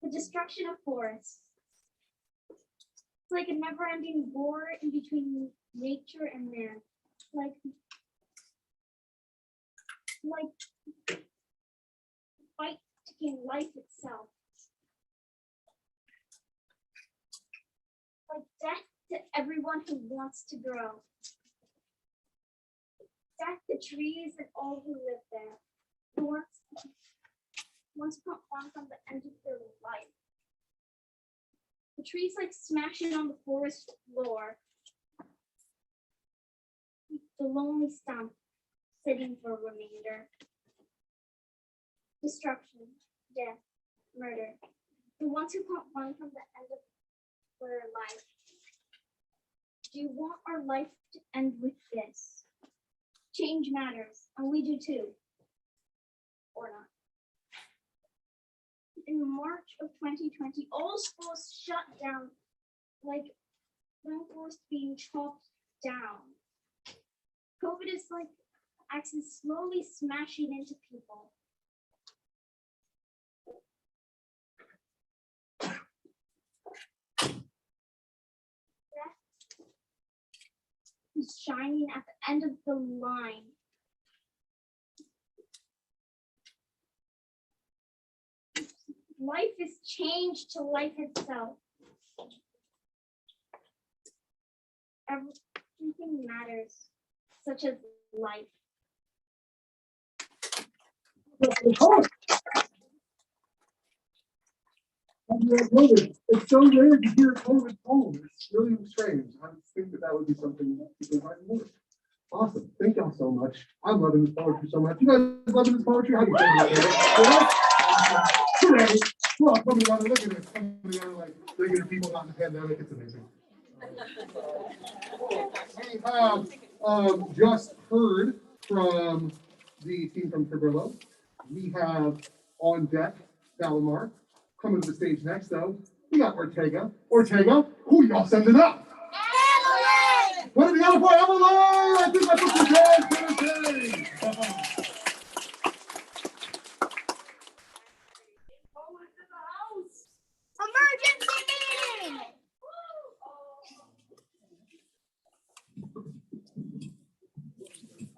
The destruction of forests. It's like a never-ending war in between nature and man. Like fight to gain life itself. Like death to everyone who wants to grow. Death to trees and all who live there. Who wants to put one from the end of their life. The trees like smashing on the forest floor. The lonely stump sitting for a remainder. Destruction, death, murder. The ones who put one from the end of their life. Do you want our life to end with this? Change matters, and we do too. Or not. In March of 2020, all schools shut down, like rainforests being chopped down. COVID is like axes slowly smashing into people. Is shining at the end of the line. Life is changed to life itself. Everything matters, such as life. COVID. It's so rare to hear COVID poem. It's really strange. I would think that would be something people might know. Awesome. Thank y'all so much. I'm loving this poetry so much. You guys loving this poetry? How do you feel about it? Yeah? Hooray. Well, come together. Look at this. Coming together like regular people not in the pandemic. It's amazing. We have just heard from the team from Cabrillo. We have on deck Valimar. Coming to the stage next, though, we got Ortega. Ortega, who y'all sending up? Emily! What are we yelling for? Emily! I think that's what we're doing. Emergency meeting!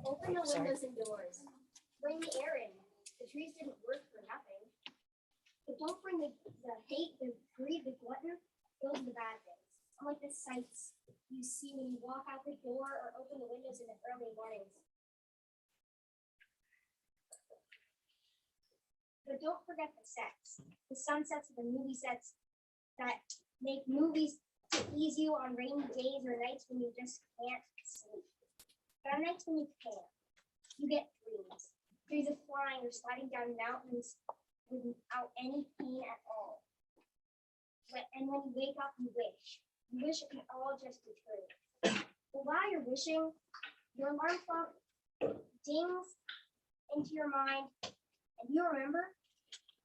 Open the windows and doors. Bring the air in. The trees didn't work for nothing. But don't bring the hate, the greed, the glutton. Those are the bad things. Unlike the sights you see when you walk out the door or open the windows in the early mornings. But don't forget the sets. The sunsets of the movie sets that make movies to ease you on rainy days or nights when you just can't sleep. But on nights when you can, you get dreams. Dreams of flying or sliding down mountains without any pain at all. And when you wake up, you wish. You wish it could all just be true. But while you're wishing, your alarm clock dings into your mind, and you remember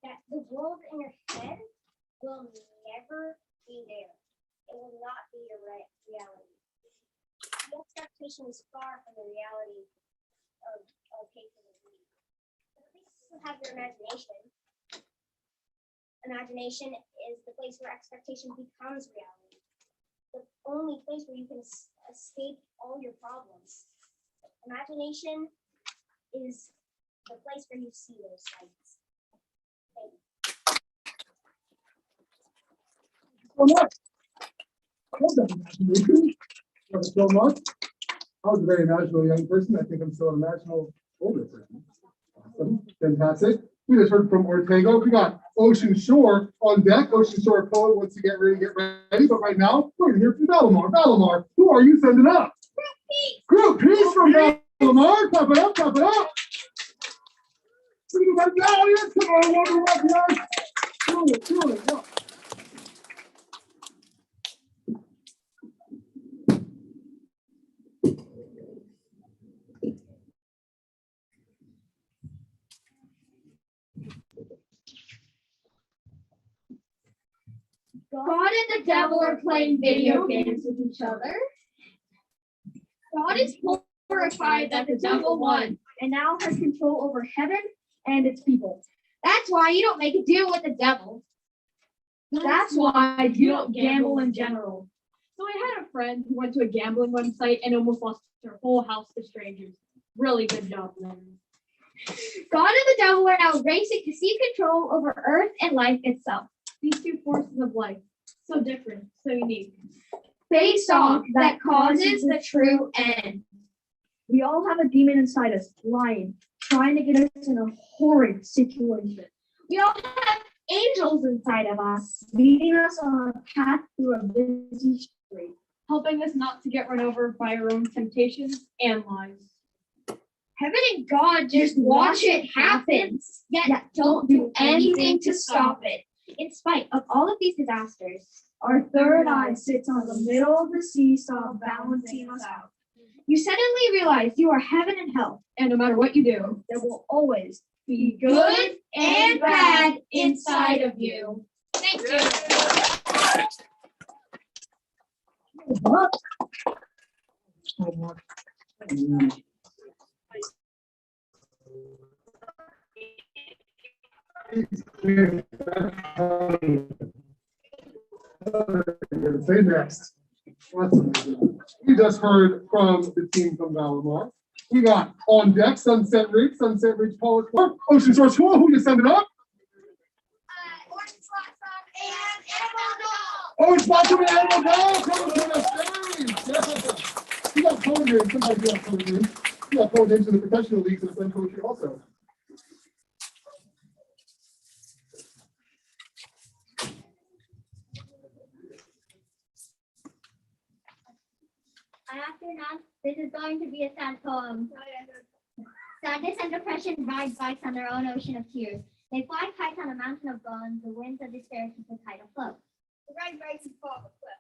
that the world in your head will never be there. It will not be your reality. The expectation is far from the reality of hate and greed. But at least you have your imagination. Imagination is the place where expectation becomes reality. The only place where you can escape all your problems. Imagination is the place where you see those sights. Thank you. So much. I love that imagination. Love it so much. I was a very imaginable young person. I think I'm still an imaginable older person. Awesome. Fantastic. We just heard from Ortega. We got Ocean Shore on deck. Ocean Shore poet wants to get ready. But right now, we're going to hear from Valimar. Valimar, who are you sending up? Group Peace from Valimar. Clap it up, clap it up. Look at my audience. Come on, welcome up, guys. Do it. Yeah. God and the devil are playing video games with each other. God is horrified that the devil won and now has control over heaven and its people. That's why you don't make a deal with the devil. That's why you don't gamble in general. So I had a friend who went to a gambling website and almost lost her whole house to strangers. Really good job, man. God and the devil are now racing to seize control over earth and life itself. These two forces of life, so different, so unique. Face off that causes the true end. We all have a demon inside us, lying, trying to get us in a horrid situation. We all have angels inside of us, Leading us on a path through a busy street. Helping us not to get run over by our own temptations and lies. Heaven and God just watch it happen, yet don't do anything to stop it. In spite of all of these disasters, Our third eye sits on the middle of the seesaw, balancing us out. you suddenly realize you are heaven and hell. And no matter what you do, There will always Be good and bad inside of you. Thank you. Say next. We just heard from the team from Valimar. We got on deck Sunset Ridge Poets Club, Ocean Shore School. Who you sending up? Orange Blossom and Animal Doll coming to the stage. Yeah. We got poetry games. Sometimes we have poetry games. We got poetry games in the professional leagues and the slam poetry also. enough. This is going to be a sad poem. Sadness and depression ride bikes on their own ocean of tears. They fly kites on a mountain of bones. The winds of despair keep the kite afloat. The ride bikes and fall off a cliff.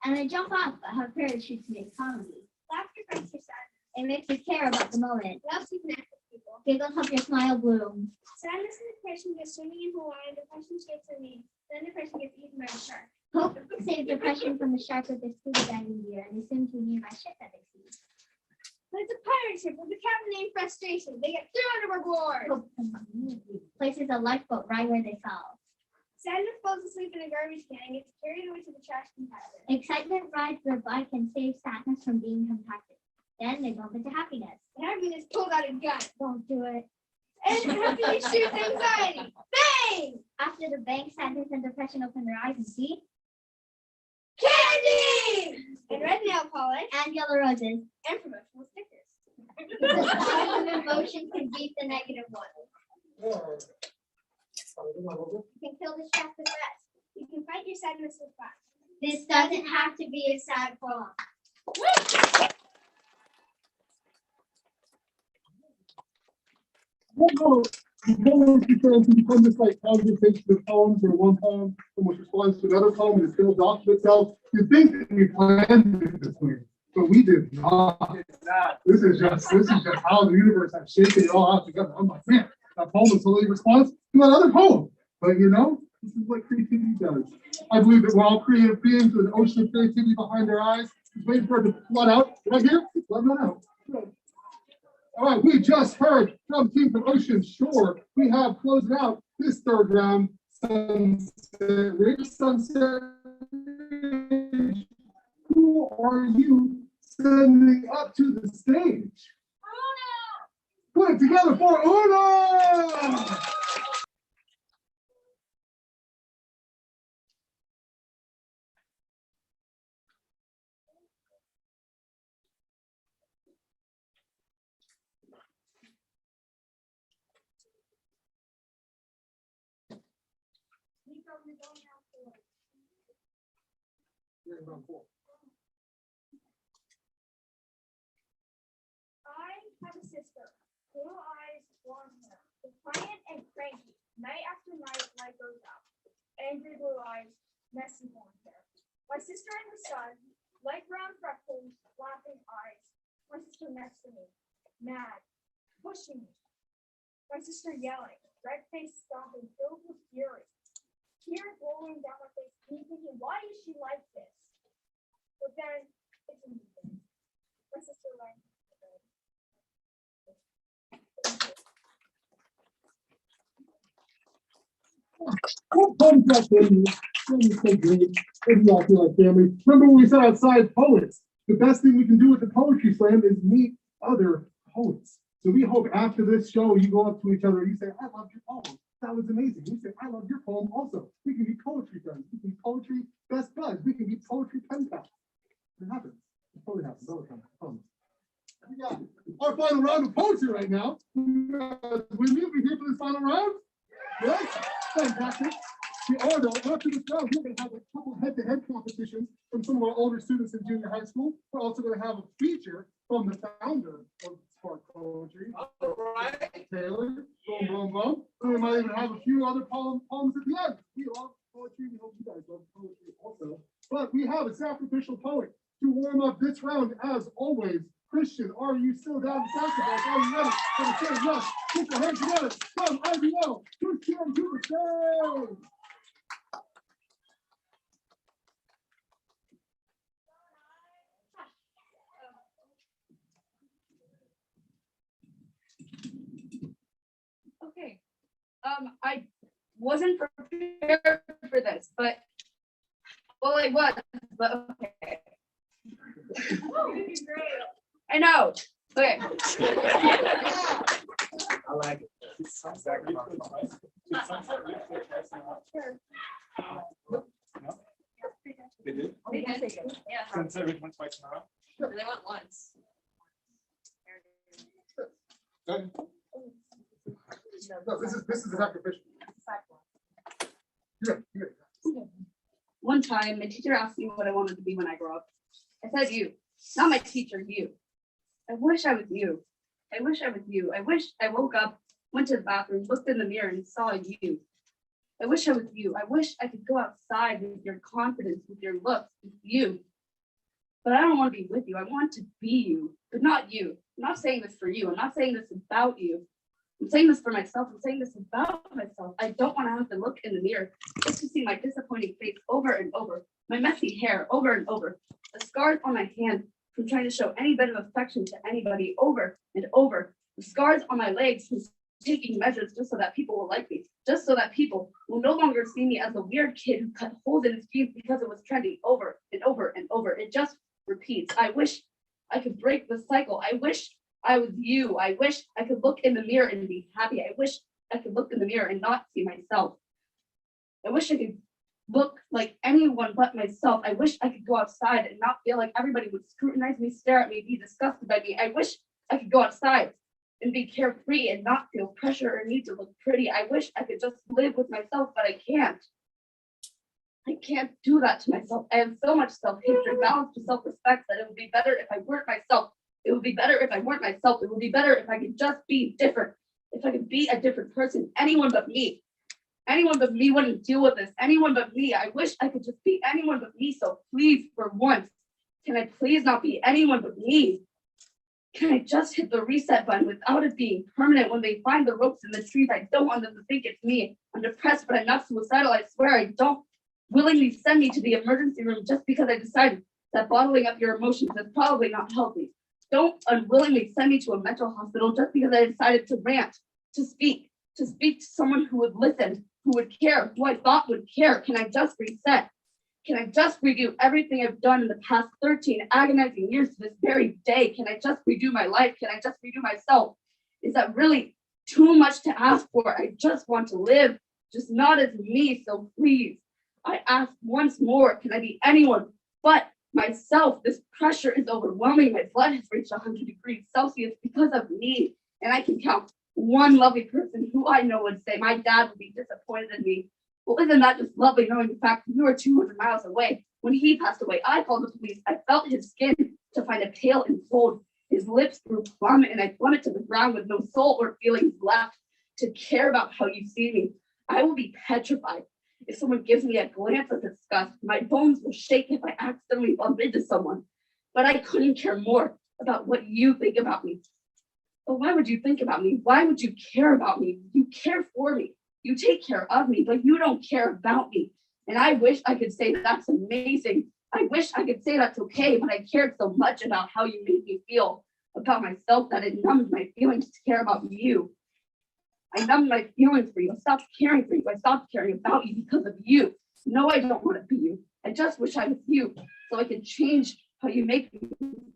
And they jump off but have parachutes to make comedy. Laughter breaks your sadness. It makes you care about the moment. It helps you connect with people. Giggles help your smile bloom. Sadness and depression go swimming in Hawaii. Depression shakes on me. Then depression gets eaten by a shark. Hope saves depression from the shark with their scuba diving gear and they swim to a nearby ship that they see. But it's a pirate ship with a captain named Frustration. They get thrown overboard. Hope places a lifeboat right where they fell. Sadness falls asleep in a garbage can and gets carried away to the trash compactor. Excitement rides their bike and saves sadness from being compacted. Then they bump into happiness. And happiness pulled out a gun. Don't do it. And happiness shoots anxiety. Bang! After the bang, sadness and depression open their eyes and see Candy! And red nail polish. and yellow roses. And promotional stickers. The positive emotion can beat the negative one. You can kill the stress with rest. You can fight your sadness with fun. This doesn't have to be a sad poem. To become this like conversation of poems or one poem from which responds to another poem and it fills off of itself. You think that we planned it this way, but we did not. This is just how the universe has shaken it all out together. I'm like, man, that poem is totally a response to another poem. But you know, this is what creativity does. I believe that we're all creative beings with an ocean of creativity behind our eyes, just waiting for it to flood out. Right here, let it out. Good. All right, we just heard from Team from Ocean Shore. We have closed out this third round. Sunset Ridge, Sunset Ridge. Who are you sending up to the stage? Una! Put it together for Una! I have a sister, blue eyes, blonde hair, defiant and cranky. Night after night, light goes out. Angry blue eyes, messy blonde hair. My sister and her son, light brown freckles, laughing eyes. My sister next to me, mad, pushing me. My sister yelling, red face stomping, filled with fury. Tears rolling down her face, me thinking, why is she like this? But then it's a new thing. My sister learned. What poems that family? Family's so great. Maybe y'all feel like family. Remember when we said outside poets? The best thing we can do with the poetry slam is meet other poets. So we hope after this show, you go up to each other and you say, I love your poem. That was amazing. You say, I love your poem also. We can be poetry friends. We can be poetry best buds. We can be poetry pen pals. It happens. It totally happens all the time. We got our final round of poetry right now. With me, we here for this final round? Yes? Fantastic. We are though, after this round, we're going to have a couple head-to-head competitions from some of our older students in junior high school. We're also going to have a feature from the founder of Spark Poetry. All right. Taylor, boom, boom, boom. And we might even have a few other poems at the end. We love poetry. We hope you guys love poetry also. But we have a sacrificial poet to warm up this round as always. Christian, are you still down to sacrifice? Are you ready for the stage? Yes. Put your hands together from IBL. Christian to the stage. Okay. I wasn't prepared for this, but well, I was, but okay. I know. Okay. I like it. They did? They did. Yeah. Sunset Ridge went twice in a row. They went once. Good. No, this is the sacrificial. Yeah. One time, my teacher asked me what I wanted to be when I grow up. I said you, not my teacher, you. I wish I was you. I wish I was you. I wish I woke up, went to the bathroom, looked in the mirror and saw you. I wish I was you. I wish I could go outside with your confidence, with your looks, with you. But I don't want to be with you. I want to be you, but not you. I'm not saying this for you. I'm not saying this about you. I'm saying this for myself. I'm saying this about myself. I don't want to have to look in the mirror just to see my disappointing face over and over, my messy hair over and over, the scars on my hand from trying to show any bit of affection to anybody over and over, the scars on my legs from taking measures just so that people will like me, just so that people will no longer see me as a weird kid who cut holes in his jeans because it was trendy over and over and over. It just repeats. I wish I could break the cycle. I wish I was you. I wish I could look in the mirror and be happy. I wish I could look in the mirror and not see myself. I wish I could look like anyone but myself. I wish I could go outside and not feel like everybody would scrutinize me, stare at me, be disgusted by me. I wish I could go outside and be carefree and not feel pressure or need to look pretty. I wish I could just live with myself, but I can't. I can't do that to myself. I have so much self-hatred, balanced with self-respect that it would be better if I weren't myself. It would be better if I weren't myself. It would be better if I could just be different. If I could be a different person, anyone but me. Anyone but me wouldn't deal with this. Anyone but me. I wish I could just be anyone but me. So please, for once, can I please not be anyone but me? Can I just hit the reset button without it being permanent? When they find the ropes in the trees, I don't want them to think it's me. I'm depressed, but I'm not suicidal. I swear I don't willingly send me to the emergency room just because I decided that bottling up your emotions is probably not healthy. Don't unwillingly send me to a mental hospital just because I decided to rant, to speak to someone who would listen, who would care, who I thought would care. Can I just reset? Can I just redo everything I've done in the past 13 agonizing years to this very day? Can I just redo my life? Can I just redo myself? Is that really too much to ask for? I just want to live, just not as me. So please, I ask once more, can I be anyone but myself? This pressure is overwhelming. My blood has reached 100 degrees Celsius because of me. And I can count one lovely person who I know would say, my dad would be disappointed in me. Well, isn't that just lovely knowing the fact that you were 200 miles away? When he passed away, I called the police. I felt his skin to find it pale and cold. His lips grew plumb and I plummeted to the ground with no soul or feelings left to care about how you see me. I will be petrified. If someone gives me a glance of disgust, my bones will shake if I accidentally bump into someone. But I couldn't care more about what you think about me. But why would you think about me? Why would you care about me? You care for me. You take care of me, but you don't care about me. And I wish I could say that's amazing. I wish I could say that's okay, but I cared so much about how you made me feel about myself that it numbed my feelings to care about you. I numbed my feelings for you. I stopped caring for you. I stopped caring about you because of you. No, I don't want to be you. I just wish I was you so I could change how you make me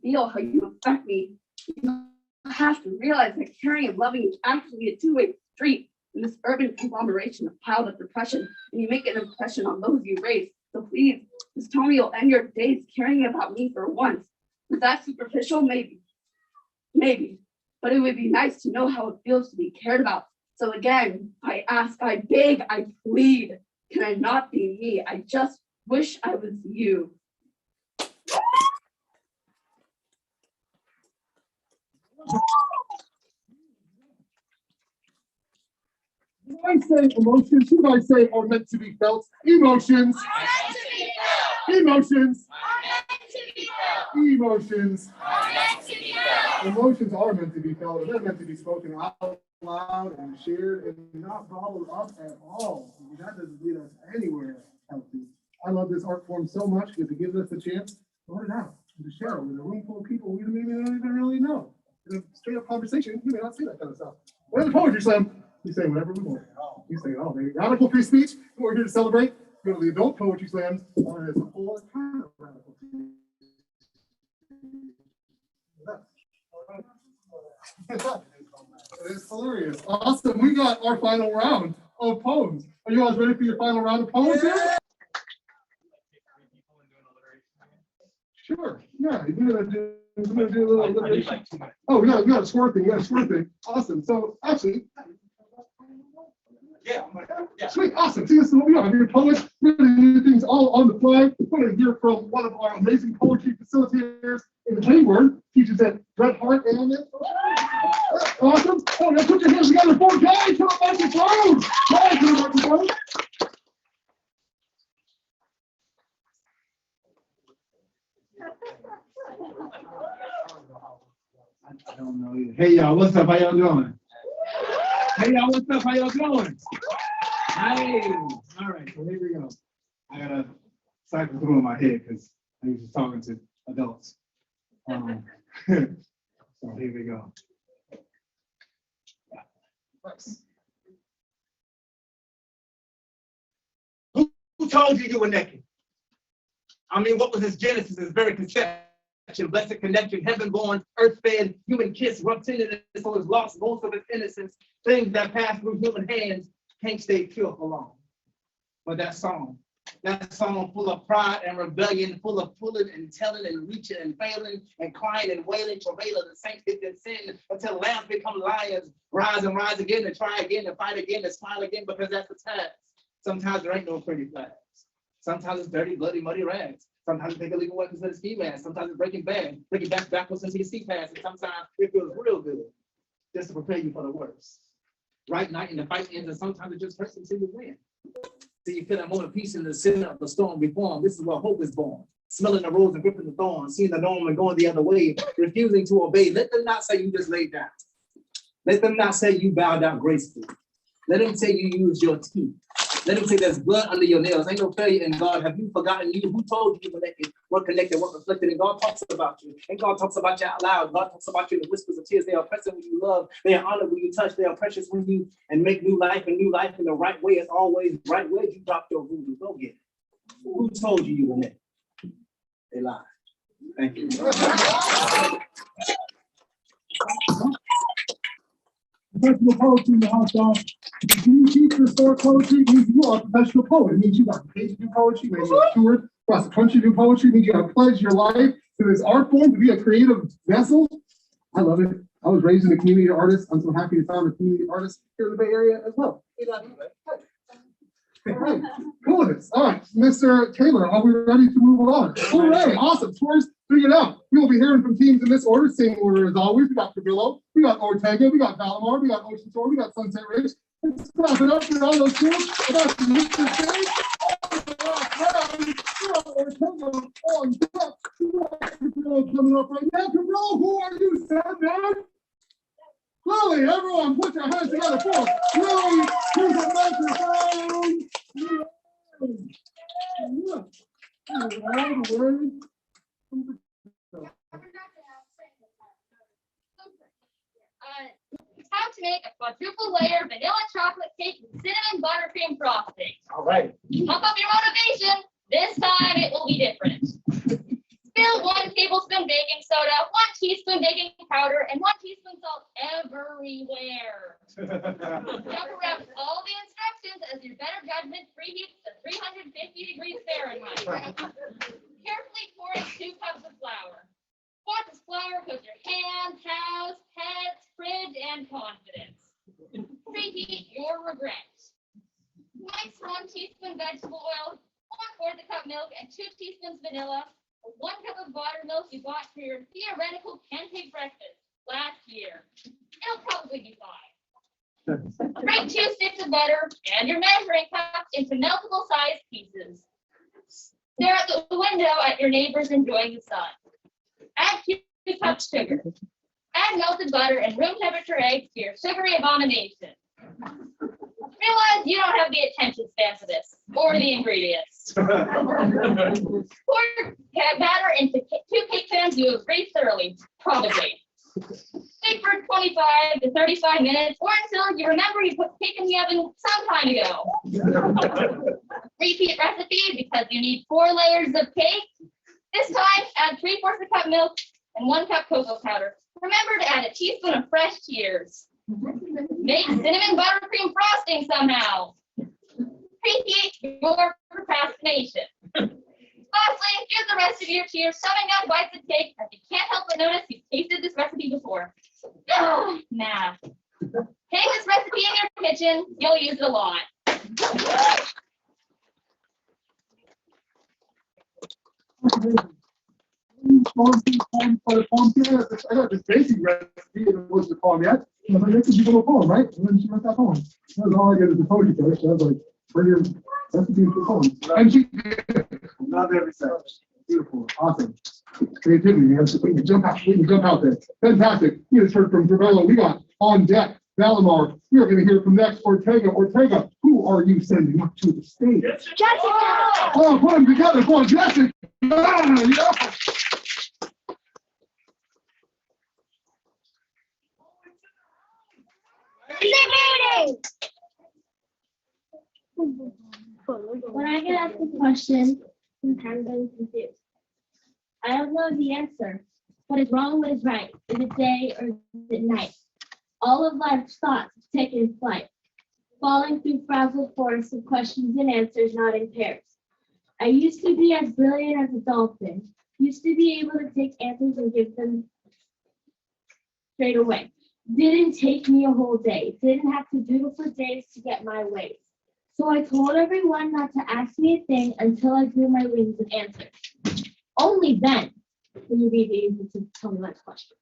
feel, how you affect me. You have to realize that caring and loving is actually a two-way street in this urban conglomeration of piled up depression, and you make an impression on those you raise. So please, just tell me you'll end your days caring about me for once. Is that superficial? Maybe. Maybe. But it would be nice to know how it feels to be cared about. So again, I ask, I beg, I plead, can I not be me? I just wish I was you. You might say emotions, you might say are meant to be felt. Emotions. Emotions. Emotions. Emotions are meant to be felt. They're meant to be spoken out loud and shared and not bottled up at all. That doesn't lead us anywhere healthy. I love this art form so much because it gives us a chance to let it out and to share it with a room full of people we maybe don't even really know. In a straight up conversation, you may not say that kind of stuff. We're the Poetry Slam. We say whatever we want. You say it all, baby. Radical free speech. We're here to celebrate. Go to the adult poetry slams. It's a whole kind of radical free It is hilarious. Awesome. We got our final round of poems. Are you guys ready for your final round of poems here? Sure. Yeah. We're gonna do a little alliteration. Oh, we got a score thing. We got a score thing. Awesome. So actually, Yeah, yeah. Sweet, awesome. See, this is what we are. We're poets. We're going to do things all on the fly. We're going to hear from one of our amazing poetry facilitators in Hayward. Teaches at Bret Hart and awesome. Oh, now put your hands together for Jay to the microphone. Jay to the microphone. I don't know either. Hey y'all, what's up? How y'all doing? Hey y'all, what's up? How y'all doing? Hey, all right, so here we go. I gotta cycle through in my head because I used to talking to adults. So here we go. Who told you you were naked? I mean, what was his genesis, his very conception, blessed connection, heaven-born, earth-fed, human kiss, rubbed into his soul, is lost most of its innocence. Things that pass through human hands can't stay pure for long. But that song full of pride and rebellion, full of pulling and telling and reaching and failing and crying and wailing, travailing the saints did their sin until lambs become lions, rise and rise again and try again and fight again and smile again, because that's the task. Sometimes there ain't no pretty flags. Sometimes it's dirty, bloody, muddy rags. Sometimes it's illegal weapons in the ski mask. Sometimes it's breaking backwards into your seat pass. And sometimes it feels real good just to prepare you for the worst. Right night and the fight ends, and sometimes it just hurts until you win. So you feel that moment of peace in the center of the storm before them. This is where hope is born. Smelling the rose and gripping the thorn, seeing the norm and going the other way, refusing to obey. Let them not say you just laid down. Let them not say you bowed down gracefully. Let them say you used your teeth. Let them say there's blood under your nails. Ain't no failure in God. Have you forgotten you? Who told you were naked? What connected? What reflected? And God talks about you. And God talks about you out loud. God talks about you in the whispers of tears. They are present when you love. They are honored when you touch. They are precious when you and make new life in the right way. As always, right where you drop your voodoo. Go get it. Who told you were naked? They lied. Thank you. Professional poetry in the house, y'all. If you teach historic poetry, it means you are a professional poet. It means you got paid to do poetry, maybe you have toured across the country to do poetry, it means you have pledged your life to this art form to be a creative vessel. I love it. I was raised in a community of artists. I'm so happy to found a community of artists here in the Bay Area as well. All right, coolness. All right, Mr. Taylor, are we ready to move on? All right, awesome. Tours figured out. We will be hearing from teams in this order, same order as always. We got Cabillo, we got Ortega, we got Valamar, we got Ocean Shore, we got Sunset Ridge. Let's clap it up for all those teams. About to meet the stage. Coming up right now. Cabillo, who are you, Sandman? Lily, everyone, put your hands together for Lily to the microphone. How to make a quadruple layer vanilla chocolate cake with cinnamon buttercream frosting. All right. Pump up your motivation. This time it will be different. Spill 1 tablespoon baking soda, 1 teaspoon baking powder, and 1 teaspoon salt everywhere. Jump around all the instructions as your better judgment preheats to 350 degrees Fahrenheit. Carefully pour in 2 cups of flour. Want this flour because your hand, house, pets, fridge, and confidence. Preheat your regret. Mix 1 teaspoon vegetable oil, 1/4 cup milk, and 2 teaspoons vanilla. 1 cup of buttermilk you bought for your theoretical pancake breakfast last year. It'll probably be fine. Break 2 sticks of butter and your measuring cup into meltable sized pieces. Stare at the window at your neighbors enjoying the sun. Add 2 cups sugar. Add melted butter and room temperature eggs to your sugary abomination. Realize you don't have the attention span for this, or the ingredients. Pour batter into 2 cake pans you have greased thoroughly, probably. Bake for 25 to 35 minutes, or until you remember you put cake in the oven some time ago. Repeat recipe because you need 4 layers of cake. This time, add 3/4 cup milk and 1 cup cocoa powder. Remember to add a teaspoon of fresh tears. Make cinnamon buttercream frosting somehow. Preheat your procrastination. Lastly, use the rest of your tears shoving down bites of cake as you can't help but notice you've tasted this recipe before. Math. Hang this recipe in your kitchen. You'll use it a lot. I got this basic recipe and it wasn't a poem yet. And I'm like, this is a poem, right? And then she wrote that poem. That was all I did as a poetry coach. So I was like, bring your recipe for poem. And she did. Love every second. Beautiful. Awesome. Creativity. We can jump out. We can jump out there. Fantastic. We just heard from Gravella. We got on deck Valimar. We are going to hear from next Ortega. Ortega, who are you sending up to the stage? Jessica! Oh, put them together. Come on, Jessica. Yeah. When I get asked a question, sometimes I'm confused. I don't know the answer. What is wrong, what is right? Is it day or is it night? All of life's thoughts have taken flight, falling through frazzled forests of questions and answers not in pairs. I used to be as brilliant as a dolphin, used to be able to take answers and give them straight away. Didn't take me a whole day, didn't have to doodle for days to get my ways. So I told everyone not to ask me a thing until I grew my wings and answered. Only then will you be able to tell me my question.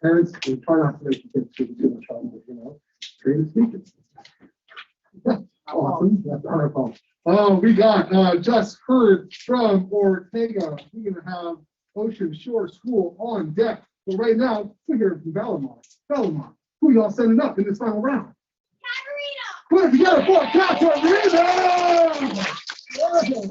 Parents, we try not to make the kids do too much on it, you know. Creative speakers. Awesome. That's our fault. Oh, we got just heard from Ortega. We're gonna have Ocean Shore School on deck. But right now, we're here from Valimar. Valimar, who y'all sending up in this final round? Katarina! Put it together for Katarina! Yeah.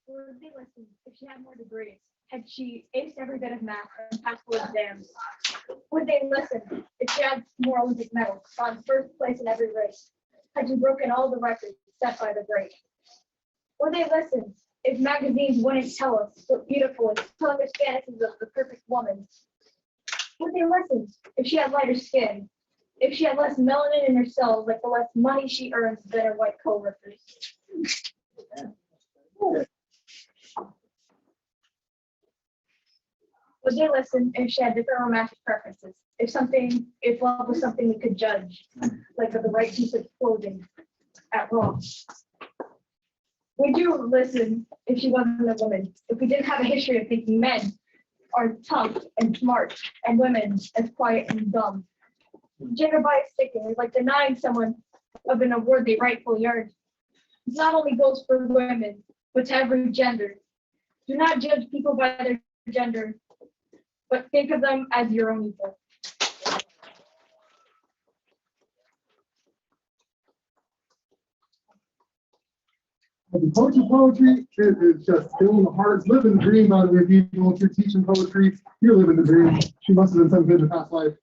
Would they listen if she had more degrees? Had she aced every bit of math and passed board exams? Would they listen if she had more Olympic medals, gone first place in every race? Had she broken all the records set by the great? Would they listen if magazines wouldn't tell us what beautiful and sluggish fantasies of the perfect woman? Would they listen if she had lighter skin? If she had less melanin in her cells, like the less money she earns than her white coworkers? Would they listen if she had different romantic preferences? If love was something we could judge, like the right piece of clothing at wrong? Would you listen if she wasn't a woman? If we didn't have a history of thinking men are tough and smart and women as quiet and dumb? Gender bias sticking is like denying someone of an award they rightfully earned. This not only goes for women, but to every gender. Do not judge people by their gender, but think of them as your own equal. The poetry is just filling the hearts, living the dream out of your people. If you're teaching poetry, you're living the dream. She must have been some good in the past life,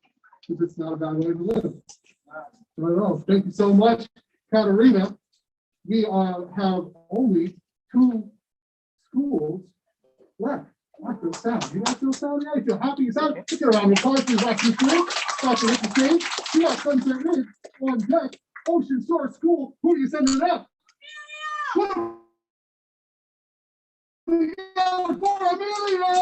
because it's not a bad way to live. Thank you so much, Katarina. We have only 2 schools left. I feel sad. You guys feel sad? Yeah, I feel happy. You sound. Let's get a round of applause for Dr. School. Dr. Ricky Stage. We got Sunset Ridge on deck. Ocean Shore School. Who are you sending up? For Amelia!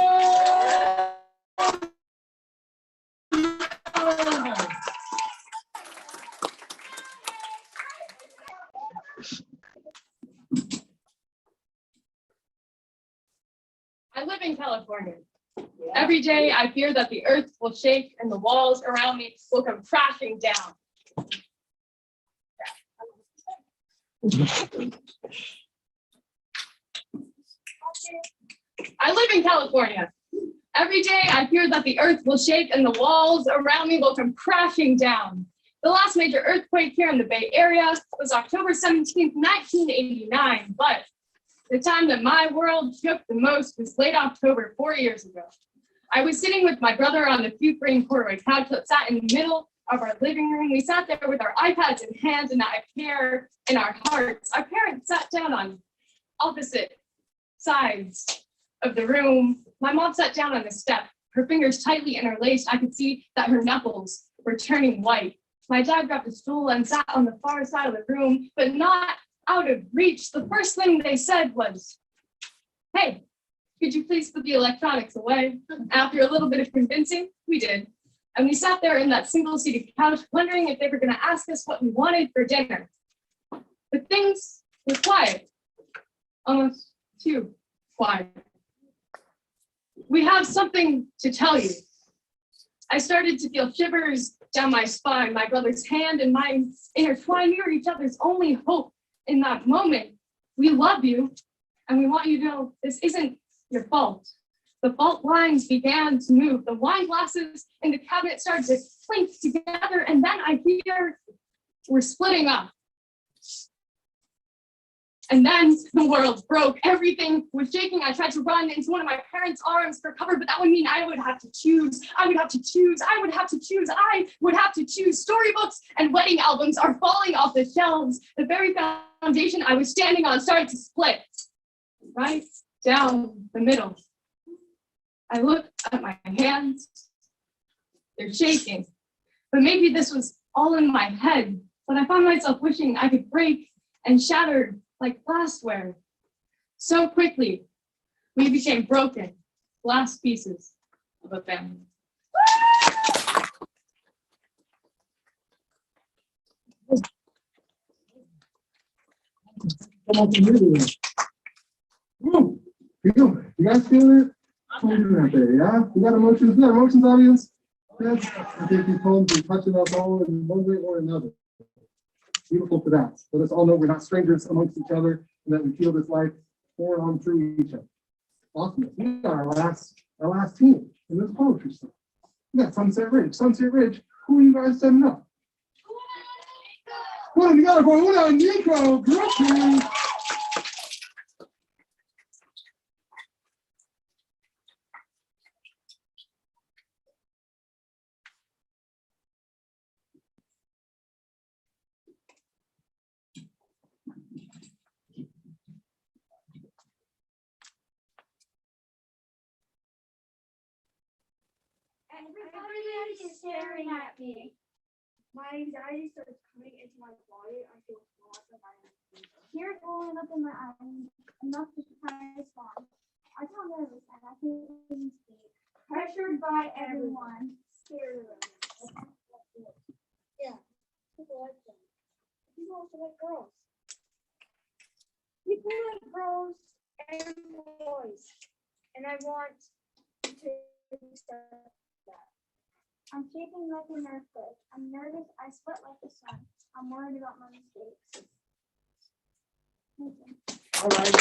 I live in California. Every day I fear that the earth will shake and the walls around me will come crashing down. I live in California. Every day I fear that the earth will shake and the walls around me will come crashing down. The last major earthquake here in the Bay Area was October 17th, 1989, but the time that my world shook the most was late October 4 years ago. I was sitting with my brother on the cute green corduroy couch that sat in the middle of our living room. We sat there with our iPads in hand and a care in our hearts. Our parents sat down on opposite sides of the room. My mom sat down on the step, her fingers tightly interlaced. I could see that her knuckles were turning white. My dad grabbed a stool and sat on the far side of the room, but not out of reach. The first thing they said was, "Hey, could you please put the electronics away?" After a little bit of convincing, we did. And we sat there in that single-seated couch, wondering if they were going to ask us what we wanted for dinner. But things were quiet, almost too quiet. "We have something to tell you." I started to feel shivers down my spine. My brother's hand and mine intertwined. We were each other's only hope in that moment. "We love you, and we want you to know this isn't your fault." The fault lines began to move. The wine glasses in the cabinet started to clink together, and then I hear we're splitting up. And then the world broke. Everything was shaking. I tried to run into one of my parents' arms for cover, but that would mean I would have to choose. I would have to choose. I would have to choose. I would have to choose. Storybooks and wedding albums are falling off the shelves. The very foundation I was standing on started to split right down the middle. I look at my hands. They're shaking. But maybe this was all in my head. But I found myself wishing I could break and shatter like glassware. So quickly, we became broken glass pieces of a family. Woo! Feel it. You guys feel it? Out there, yeah? You got emotions? You got emotions, audience? Yes. I think these poems are touching us all in one way or another. Beautiful for that. Let us all know we're not strangers amongst each other and that we feel this life pour on through each other. Awesome. We got our last team in this poetry stuff. We got Sunset Ridge. Sunset Ridge, who are you guys setting up? Well, you gotta go una Nico, group team. Everybody is staring at me. My anxiety starts coming into my body. I feel lots of violence. Tears rolling up in my eyes, enough to try to respond. I feel nervous and I can't speak. Pressured by everyone. Scared of them. Yeah, people like them. People also like girls. People like girls and boys. And I want to accept that. I'm shaking like an earthquake. I'm nervous. I sweat like the sun. I'm worried about my mistakes. All right.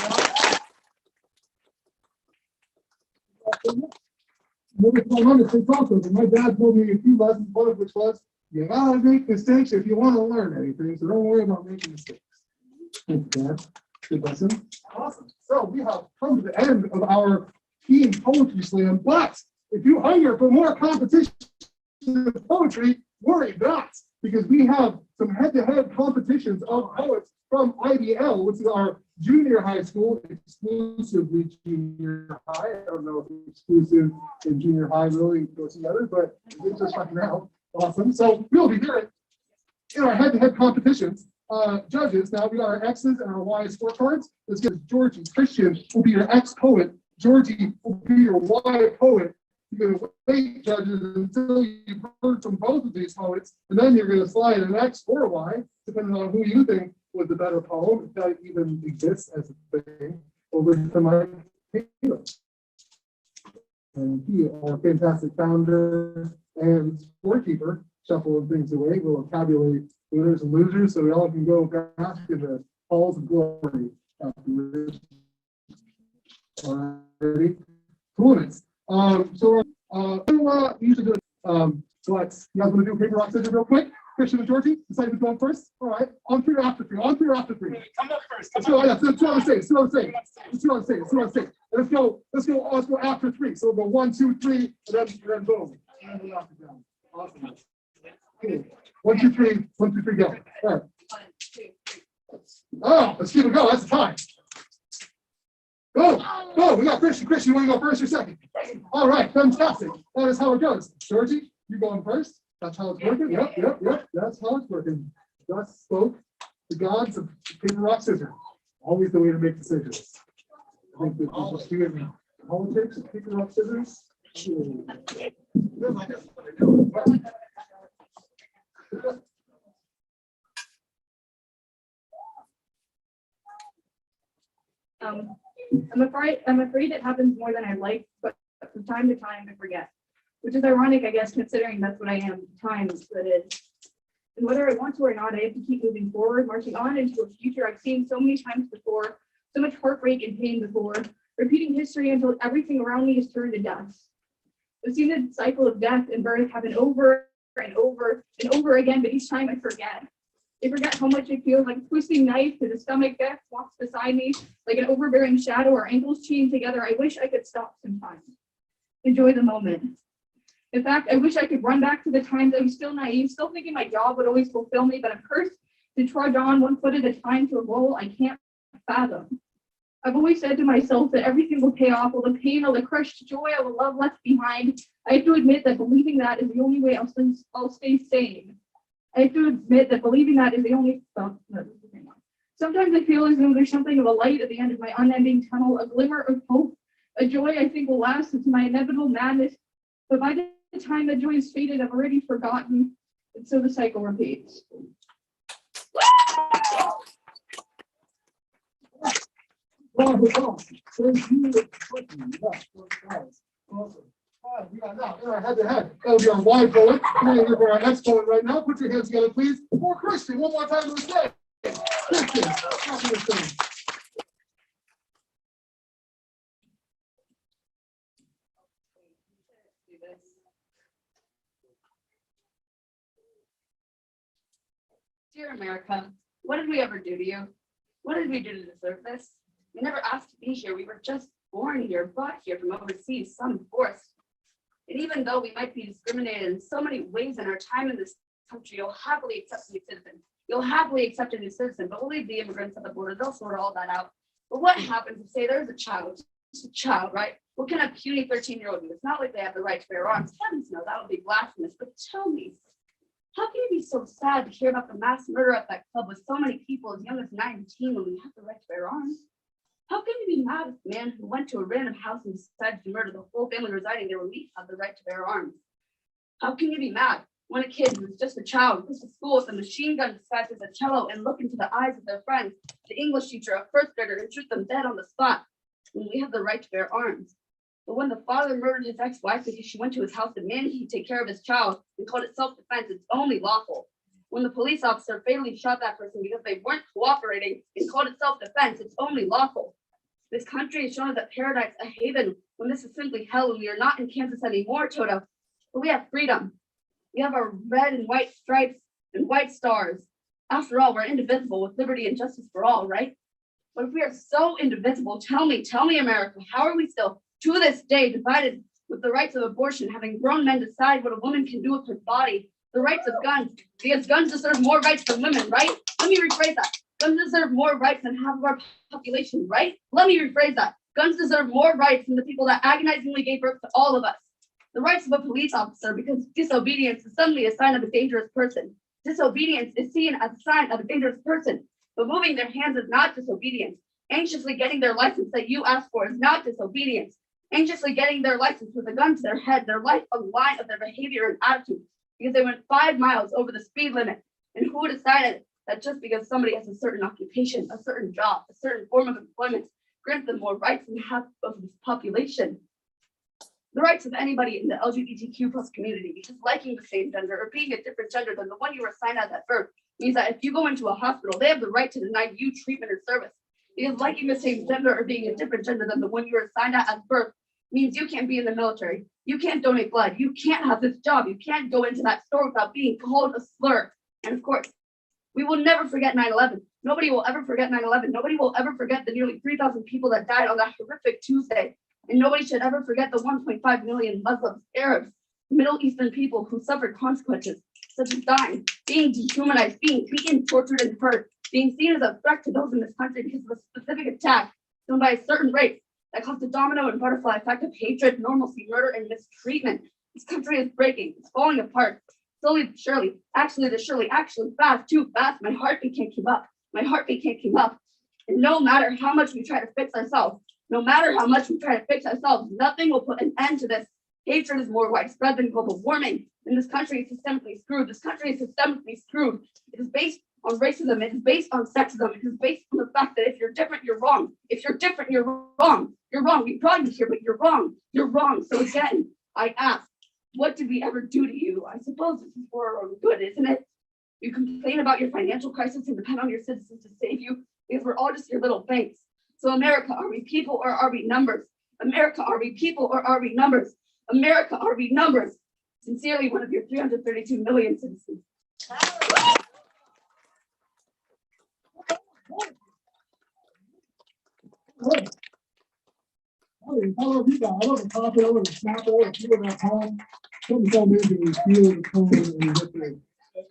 My dad told me a few lessons, one of which was, you gotta make mistakes if you want to learn anything, so don't worry about making mistakes. Thank you, Dad. Good lesson. Awesome. So we have come to the end of our team poetry slam, but if you hunger for more competition in poetry, worry not, because we have some head-to-head competitions of poets from IBL, which is our junior high school, exclusively junior high. I don't know if exclusive and junior high really go together, but it's just fucking out. Awesome. So we'll be here in our head-to-head competitions. Judges, now we got our X's and our Y scorecards. Let's get Georgie. Christian will be your X poet. Georgie will be your Y poet. You're going to wait, judges, until you've heard from both of these poets, and then you're going to slide an X or a Y, depending on who you think was the better poem, if that even exists as a thing, over to Mike Taylor. And he, our fantastic founder and scorekeeper, shuffle things away. We'll tabulate winners and losers so we all can go back in the halls of glory afterwards. Alrighty. Cool. So we usually do but you guys want to do paper, rock, scissors real quick? Christian and Georgie, decide who's going first? All right, on three or after three. On three or after three. Come up first. Let's do what I'm saying. Let's do what I'm saying. Let's go after three. So we'll go 1, 2, 3, and then boom. And then we'll knock it down. Awesome. Cool. 1, 2, 3, 1, 2, 3, go. All right. 1, 2, 3. Oh, let's keep it going. That's the time. Go. We got Christian. Christian, you want to go first or second? All right, fantastic. That is how it goes. Georgie, you going first? That's how it's working. Yep. That's how it's working. Thus spoke the gods of paper, rock, scissors. Always the way to make decisions. I think that we'll just do it in politics, paper, rock, scissors. I'm afraid it happens more than I'd like, but from time to time I forget. Which is ironic, I guess, considering that's what I am at times, that is. And whether I want to or not, I have to keep moving forward, marching on into a future I've seen so many times before, so much heartbreak and pain before, repeating history until everything around me is turned to dust. I've seen the cycle of death and birth happen over and over and over again, but each time I forget. I forget how much it feels like a twisting knife to the stomach. Death walks beside me like an overbearing shadow, our ankles chained together. I wish I could stop sometimes. Enjoy the moment. In fact, I wish I could run back to the times I was still naive, still thinking my job would always fulfill me, but I'm cursed to trudge on one foot at a time to a goal I can't fathom. I've always said to myself that everything will pay off, all the pain, all the crushed joy, all the love left behind. I have to admit that believing that is the only way I'll stay sane. I have to admit that believing that is the only, sometimes I feel as though there's something of a light at the end of my unending tunnel, a glimmer of hope, a joy I think will last into my inevitable madness. But by the time that joy is faded, I've already forgotten, and so the cycle repeats. Awesome. All right, we got now in our head-to-head. That'll be our wide poet. We're going to hear from our next poet right now. Put your hands together, please. For Christian, one more time to the stage. Christian, happy to sing. Dear America, what did we ever do to you? What did we do to deserve this? We never asked to be here. We were just born here, brought here from overseas, some forced. And even though we might be discriminated in so many ways in our time in this country, you'll happily accept a new citizen. You'll happily accept a new citizen, but we'll leave the immigrants at the border. They'll sort all that out. But what happens if, say, there's a child, just a child, right? What can a puny 13-year-old do? It's not like they have the right to bear arms. Heavens no, that would be blasphemous. But tell me, how can you be so sad to hear about the mass murder at that club with so many people as young as 19 when we have the right to bear arms? How can you be mad at the man who went to a random house and decided to murder the whole family residing there when we have the right to bear arms? How can you be mad when a kid who's just a child goes to school with a machine gun disguised as a cello and look into the eyes of their friends, the English teacher, a first grader, and shoot them dead on the spot when we have the right to bear arms? But when the father murdered his ex-wife because she went to his house demanding he take care of his child and called it self-defense, it's only lawful. When the police officer fatally shot that person because they weren't cooperating and called it self-defense, it's only lawful. This country has shown us that paradise a haven when this is simply hell, and we are not in Kansas anymore, Toto. But we have freedom. We have our red and white stripes and white stars. After all, we're indivisible with liberty and justice for all, right? But if we are so indivisible, tell me, America, how are we still, to this day, divided with the rights of abortion, having grown men decide what a woman can do with her body, the rights of guns, because guns deserve more rights than women, right? Let me rephrase that. Guns deserve more rights than half of our population, right? Let me rephrase that. Guns deserve more rights than the people that agonizingly gave birth to all of us. The rights of a police officer, because disobedience is suddenly a sign of a dangerous person. Disobedience is seen as a sign of a dangerous person. But moving their hands is not disobedience. Anxiously getting their license that you asked for is not disobedience. Anxiously getting their license with a gun to their head, their life on the line of their behavior and attitude, because they went 5 miles over the speed limit. And who decided that just because somebody has a certain occupation, a certain job, a certain form of employment, grant them more rights than half of this population? The rights of anybody in the LGBTQ plus community, because liking the same gender or being a different gender than the one you were assigned at birth means that if you go into a hospital, they have the right to deny you treatment or service. Because liking the same gender or being a different gender than the one you were assigned at birth means you can't be in the military, you can't donate blood, you can't have this job, you can't go into that store without being called a slur. And of course, We will never forget 9/11. Nobody will ever forget 9/11. Nobody will ever forget the nearly 3,000 people that died on that horrific Tuesday. And nobody should ever forget the 1.5 million Muslims, Arabs, Middle Eastern people who suffered consequences such as dying, being dehumanized, being beaten, tortured, and hurt, being seen as a threat to those in this country because of a specific attack done by a certain race that caused a domino and butterfly effect of hatred, normalcy, murder, and mistreatment. This country is breaking. It's falling apart. Slowly but surely, actually fast, too fast. My heartbeat can't keep up. My heartbeat can't keep up. And no matter how much we try to fix ourselves, nothing will put an end to this. Hatred is more widespread than global warming, and this country is systemically screwed. It is based on racism. It is based on sexism. It is based on the fact that if you're different, you're wrong. If you're different, you're wrong. You're wrong. We brought you here, but you're wrong. You're wrong. So again, I ask, what did we ever do to you? I suppose this is for our own good, isn't it? You complain about your financial crisis and depend on your citizens to save you because we're all just your little banks. So America, are we people or are we numbers? America, are we people or are we numbers? America, are we numbers? Sincerely, one of your 332 million citizens. I love you guys. I love the pop it, I love the snap it, I love the feel of that poem. Something so amazing when you feel the tone and get the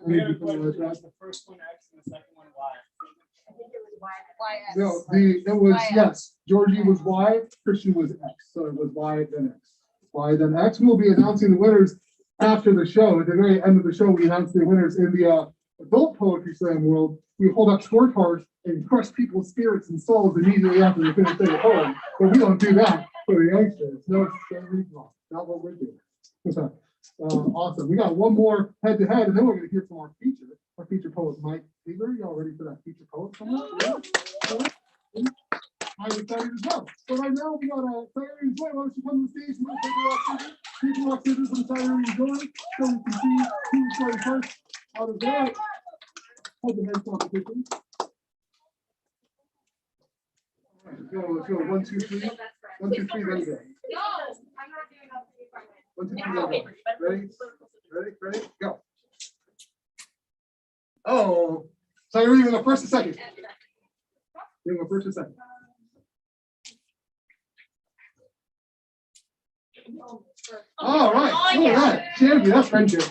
energy from it. The first one X and the second one Y. No, it was, yes, Georgie was Y, Christian was X, so it was Y then X. Y then X. We'll be announcing the winners after the show. At the very end of the show, we announce the winners in the adult poetry slam world. We hold up scorecards and crush people's spirits and souls immediately after they finish their poem. But we don't do that for the youngsters. No, it's not what we're doing. Awesome. We got one more head to head, and then we're going to hear from our feature poet, Mike Taylor. Y'all ready for that feature poet coming up? Yeah. I'm excited as well. So right now we got Saturday Joy. Why don't you come to the stage? We'll take you off scissors from Saturday Joy so we can see who's going first out of there. Head to head competition. All right, let's go. 1, 2, 3. 1, 2, 3, ready, go. No, I'm not doing that. 1, 2, 3, go. Ready, go. Oh, so you're even the first or second? You're the first or second? All right. Champion, that's friendship.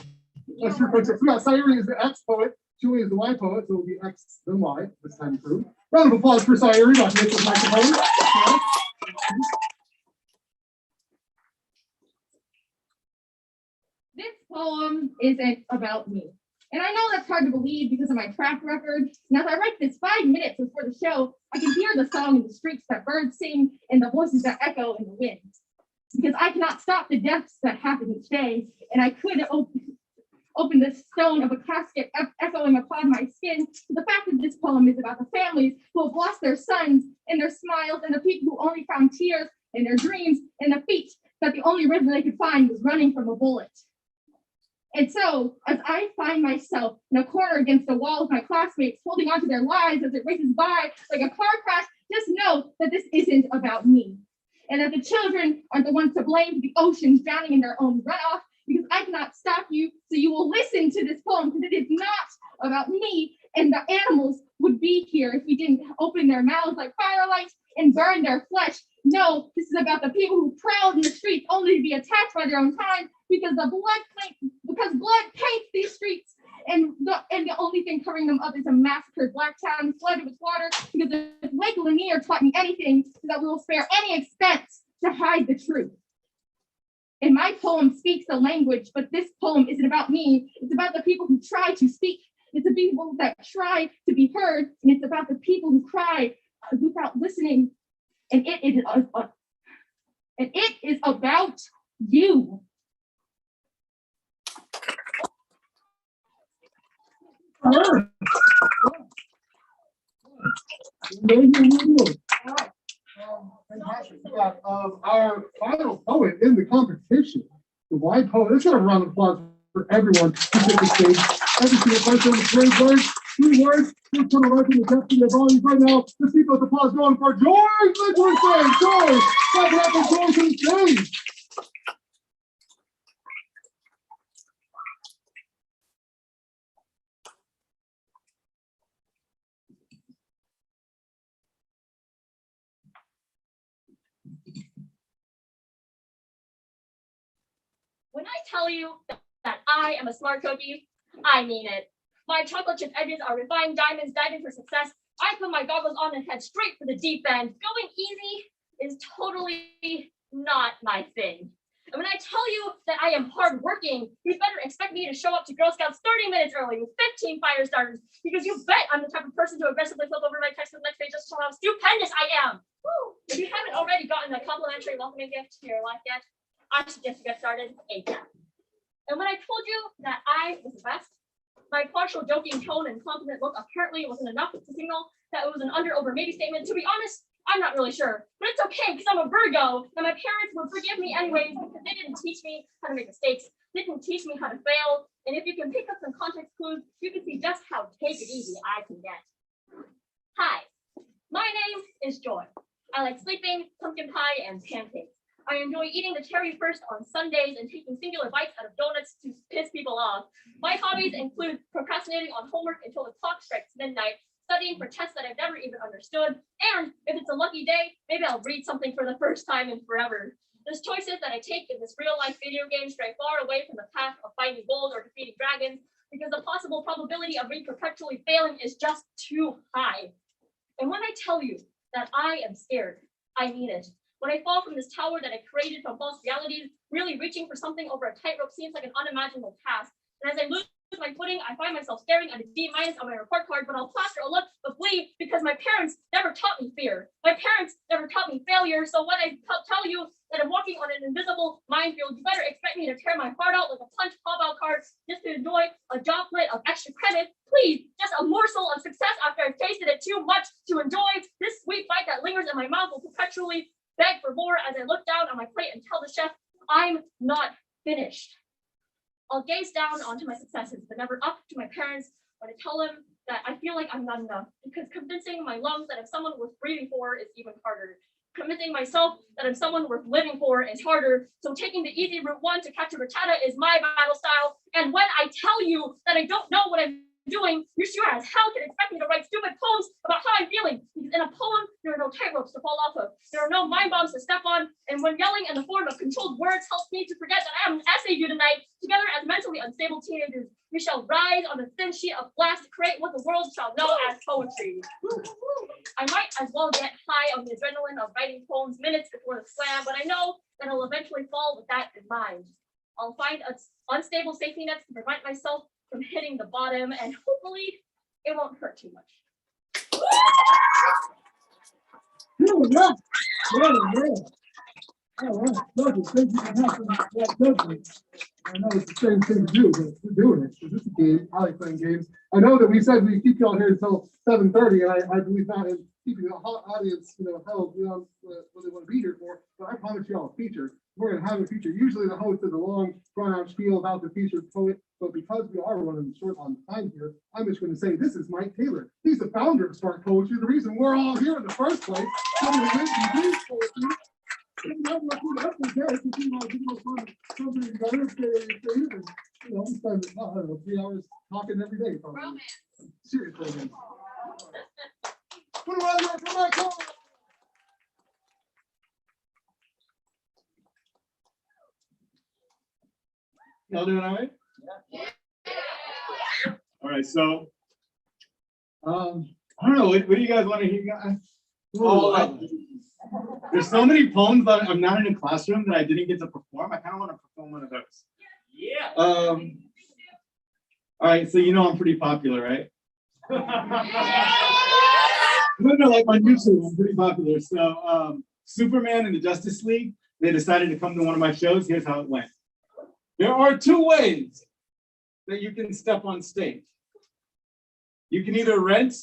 That's your friendship. We got Cyrene is the X poet, Julie is the Y poet, so it'll be X then Y this time through. Round of applause for Cyrene. I'll make this microphone. This poem isn't about me. And I know that's hard to believe because of my track record. And as I write this 5 minutes before the show, I can hear the song in the streets that birds sing and the voices that echo in the wind. Because I cannot stop the deaths that happen each day. And I could open the stone of a casket echoing upon my skin. The fact that this poem is about the families who have lost their sons and their smiles and the people who only found tears in their dreams and the feet that the only rhythm they could find was running from a bullet. And so, as I find myself in a corner against the wall with my classmates holding onto their lives as it races by like a car crash, just know that this isn't about me. And that the children are the ones to blame for the oceans drowning in their own runoff, because I cannot stop you, so you will listen to this poem, because it is not about me, and the animals would be here if we didn't open their mouths like firelight and burn their flesh. No, this is about the people who prowled in the streets only to be attacked by their own kind, because blood paints these streets, and the only thing covering them up is a massacred black town flooded with water. Because if Lake Lanier taught me anything, is that we will spare any expense to hide the truth. And my poem speaks the language, but this poem isn't about me. It's about the people who try to speak. It's the people that try to be heard, and it's about the people who cry without listening. And it is about you. Fantastic. We got our final poet in the competition, the Y poet. Let's get a round of applause for everyone who took the stage. Every single person with great words, 3 words, please put a right in the depth of their volumes right now. Let's keep those applause going for George. George, clap it up for George on stage. When I tell you that I am a smart cookie, I mean it. My chocolate chip edges are refined diamonds diving for success. I put my goggles on and head straight for the deep end. Going easy is totally not my thing. And when I tell you that I am hardworking, you better expect me to show up to Girl Scouts 30 minutes early with 15 fire starters, because you bet I'm the type of person to aggressively flip over my text to the next page just to show how stupendous I am. Woo. If you haven't already gotten a complimentary welcoming gift to your life yet, I suggest you get started ASAP. And when I told you that I was the best, my partial joking tone and confident look apparently wasn't enough to signal that it was an under over maybe statement. To be honest, I'm not really sure, but it's okay because I'm a Virgo and my parents would forgive me anyways because they didn't teach me how to make mistakes, didn't teach me how to fail. And if you can pick up some context clues, you can see just how take it easy I can get. Hi, my name is Joy. I like sleeping, pumpkin pie, and pancakes. I enjoy eating the cherry first on Sundays and taking singular bites out of donuts to piss people off. My hobbies include procrastinating on homework until the clock strikes midnight, studying for tests that I've never even understood, and if it's a lucky day, maybe I'll read something for the first time in forever. The choices that I take in this real-life video game stray far away from the path of finding gold or defeating dragons, because the possible probability of me perpetually failing is just too high. And when I tell you that I am scared, I mean it. When I fall from this tower that I created from false realities, really reaching for something over a tightrope seems like an unimaginable task. And as I lose my footing, I find myself staring at a D- on my report card, but I'll plaster a look of glee because my parents never taught me fear. My parents never taught me failure. So when I tell you that I'm walking on an invisible minefield, you better expect me to tear my heart out like a punch pop-out card just to enjoy a droplet of extra credit. Please, just a morsel of success after I've tasted it too much to enjoy. This sweet bite that lingers in my mouth will perpetually beg for more as I look down on my plate and tell the chef, I'm not finished. I'll gaze down onto my successes, but never up to my parents when I tell them that I feel like I'm not enough, because convincing my lungs that I'm someone worth breathing for is even harder. Convincing myself that I'm someone worth living for is harder. So taking the easy route one to catch a retada is my battle style. And when I tell you that I don't know what I'm doing, you sure as hell can expect me to write stupid poems about how I'm feeling, because in a poem, there are no tightropes to fall off of. There are no mind bombs to step on. And when yelling in the form of controlled words helps me to forget that I have an essay due tonight, together as mentally unstable teenagers, we shall rise on a thin sheet of glass to create what the world shall know as poetry. I might as well get high on the adrenaline of writing poems minutes before the slam, but I know that I'll eventually fall with that in mind. I'll find an unstable safety net to prevent myself from hitting the bottom, and hopefully it won't hurt too much. All right, judges, thank you for having that judgment. I know it's the same thing to do, but we're doing it. So this is a game. I like playing games. I know that we said we keep y'all here until 7:30, and I believe that in keeping the audience, held beyond what they want to be here for. But I promise y'all a feature. We're going to have a feature. Usually the host is a long, drawn-out spiel about the featured poet, but because we are running short on time here, I'm just going to say this is Mike Taylor. He's the founder of Spark Poetry, the reason we're all here in the first place. We spend, I don't know, 3 hours talking every day. Probably. Seriously. Man. Put it on there, come on, come on. Y'all doing all right? Yeah. All right, so I don't know. What do you guys want to hear? There's so many poems that I'm not in a classroom that I didn't get to perform. I kind of want to perform one of those. Yeah. All right, so I'm pretty popular, right? No, like on YouTube, I'm pretty popular. So Superman and the Justice League, they decided to come to one of my shows. Here's how it went. There are two ways that you can step on stage. You can either rent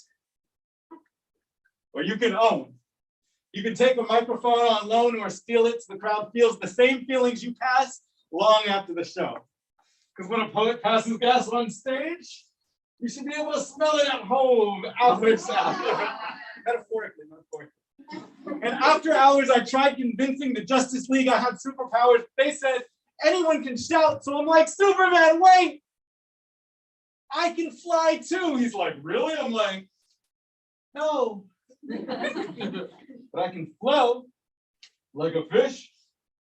or you can own. You can take a microphone on loan or steal it so the crowd feels the same feelings you pass long after the show. Because when a poet passes gas on stage, you should be able to smell it at home hours after. Metaphorically. And after hours, I tried convincing the Justice League I had superpowers. They said, anyone can shout. So I'm like, Superman, wait! I can fly too. He's like, really? I'm like, no. But I can float like a fish?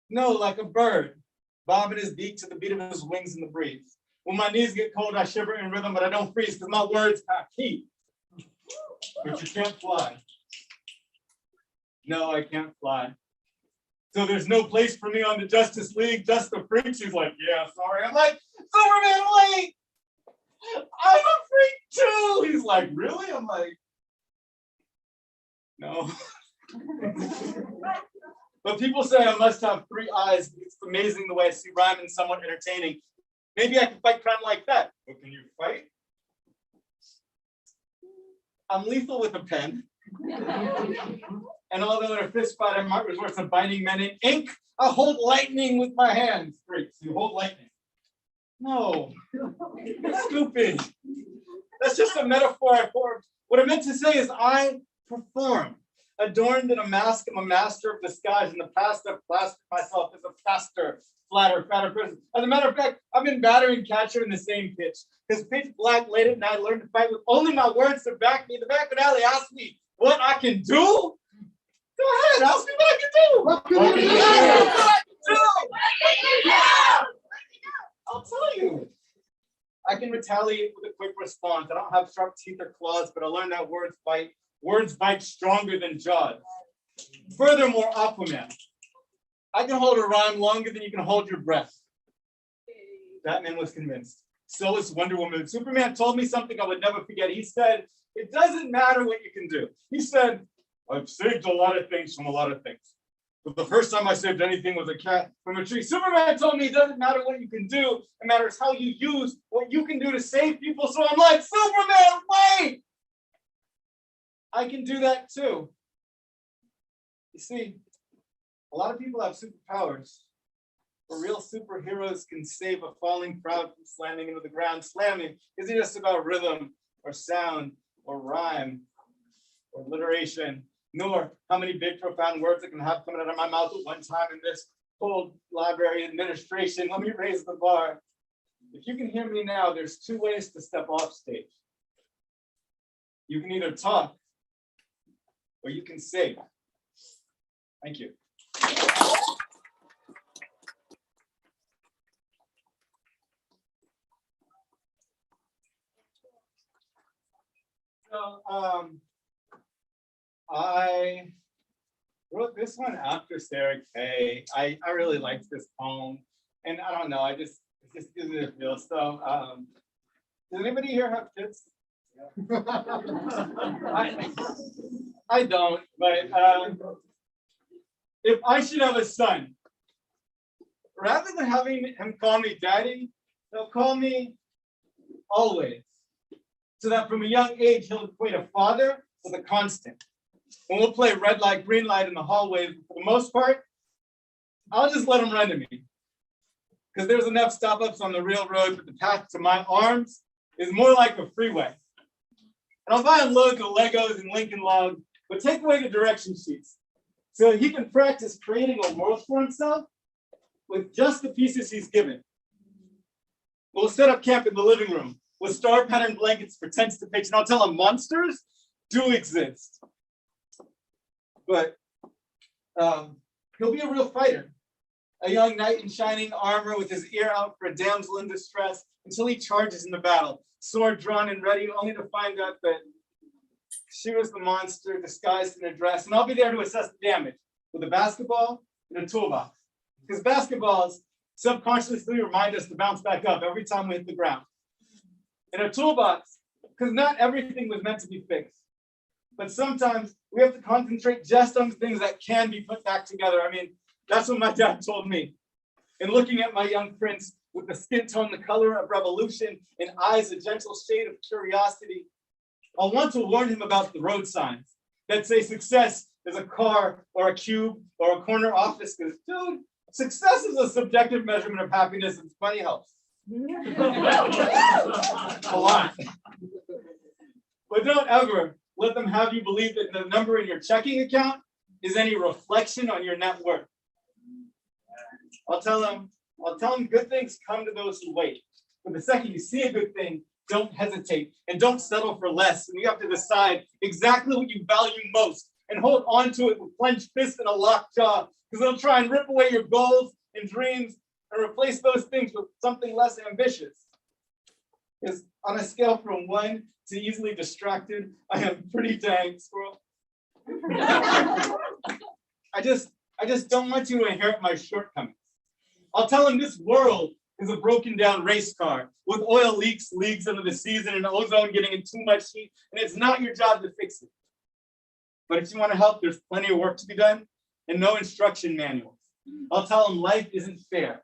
No, like a bird. bobbing his beak to the beat of his wings in the breeze. When my knees get cold, I shiver in rhythm, but I don't freeze because my words have heat. But you can't fly. No, I can't fly. So there's no place for me on the Justice League, just the freak. She's like, yeah, sorry. I'm like, Superman, wait! I'm a freak too! He's like, really? I'm like, no. But people say I must have 3 eyes. It's amazing the way I see rhyme and somewhat entertaining. Maybe I can fight crime like that. But can you fight? I'm lethal with a pen. And although in a fist fight I might resort to biting men in ink, I hold lightning with my hands. Great, so you hold lightning. No, that's stupid. That's just a metaphor I formed. What I meant to say is I perform. Adorned in a mask, I'm a master of disguise. In the past, I've plastered myself as a faster, flatter, fatter person. As a matter of fact, I've been batter and catcher in the same pitch. Because pitch black late at night, I learned to fight with only my words to back me. The back alley asked me what I can do. Go ahead, ask me what I can do. What can you do? I'll tell you. I can retaliate with a quick response. I don't have sharp teeth or claws, but I learned that words bite. Words bite stronger than jaws. Furthermore, Aquaman. I can hold a rhyme longer than you can hold your breath. Batman was convinced. So is Wonder Woman. Superman told me something I would never forget. He said, it doesn't matter what you can do. He said, I've saved a lot of things from a lot of things. But the first time I saved anything was a cat from a tree. Superman told me it doesn't matter what you can do. It matters how you use what you can do to save people. So I'm like, Superman, wait! I can do that too. You see, a lot of people have superpowers. But real superheroes can save a falling crowd from slamming into the ground. Slamming isn't just about rhythm or sound or rhyme or alliteration, nor how many big profound words I can have coming out of my mouth at one time in this cold library administration. Let me raise the bar. If you can hear me now, there's 2 ways to step off stage. You can either talk or you can save. Thank you. So, I wrote this one after Sarah Kay. I really liked this poem, and I don't know, it just gives me a feel. So, does anybody here have kids? I don't, but if I should have a son, rather than having him call me daddy, they'll call me always. So that from a young age, he'll equate a father with a constant. When we'll play red light, green light in the hallways, for the most part, I'll just let him run to me. Because there's enough stop-ups on the real road, but the path to my arms is more like a freeway. And I'll buy him loads of Legos and Lincoln Logs, but take away the direction sheets. So he can practice creating a world for himself with just the pieces he's given. We'll set up camp in the living room with star pattern blankets for tents to pitch, and I'll tell him monsters do exist. But he'll be a real fighter, a young knight in shining armor with his ear out for a damsel in distress until he charges in the battle, sword drawn and ready, only to find out that she was the monster disguised in a dress. And I'll be there to assess the damage with a basketball and a toolbox. Because basketballs subconsciously remind us to bounce back up every time we hit the ground. And a toolbox, because not everything was meant to be fixed. But sometimes we have to concentrate just on the things that can be put back together. I mean, that's what my dad told me. And looking at my young prince with the skin tone, the color of revolution, and eyes a gentle shade of curiosity, I'll want to warn him about the road signs that say success is a car or a cube or a corner office. Because, dude, success is a subjective measurement of happiness, and money helps. A lot. But don't ever let them have you believe that the number in your checking account is any reflection on your net worth. I'll tell them good things come to those who wait. But the second you see a good thing, don't hesitate and don't settle for less. And you have to decide exactly what you value most and hold on to it with clenched fists and a locked jaw, because they'll try and rip away your goals and dreams and replace those things with something less ambitious. Because on a scale from 1 to easily distracted, I am pretty dang squirrel. I just don't want you to inherit my shortcomings. I'll tell him this world is a broken down race car with oil leaks under the season and ozone getting in too much heat, and it's not your job to fix it. But if you want to help, there's plenty of work to be done and no instruction manuals. I'll tell him life isn't fair.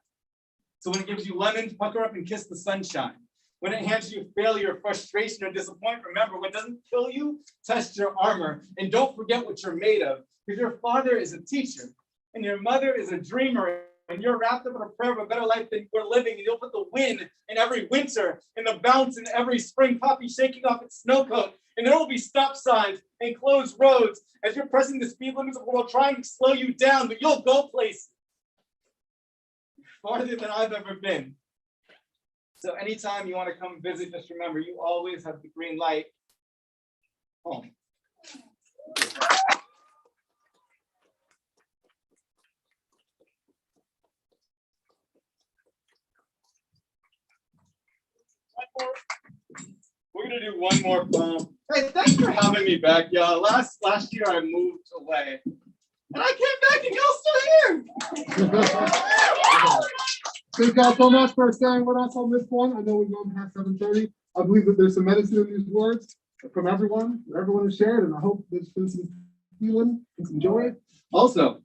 So when it gives you lemons, pucker up and kiss the sunshine. When it hands you failure, frustration, or disappointment, remember, what doesn't kill you, test your armor. And don't forget what you're made of, because your father is a teacher, and your mother is a dreamer, and you're wrapped up in a prayer of a better life than we're living, and you'll put the wind in every winter, and the bounce in every spring poppy shaking off its snow coat, and there will be stop signs and closed roads as you're pressing the speed limits of the world trying to slow you down, but you'll go places farther than I've ever been. So anytime you want to come visit, just remember, you always have the green light home. We're gonna do one more poem. Hey, thanks for having me back, y'all. Last year I moved away, and I came back, and y'all still here. Thank y'all so much for staying with us on this one. I know we've gone past 7:30. I believe that there's some medicine in these words from everyone has shared, and I hope there's been some healing and some joy. Also,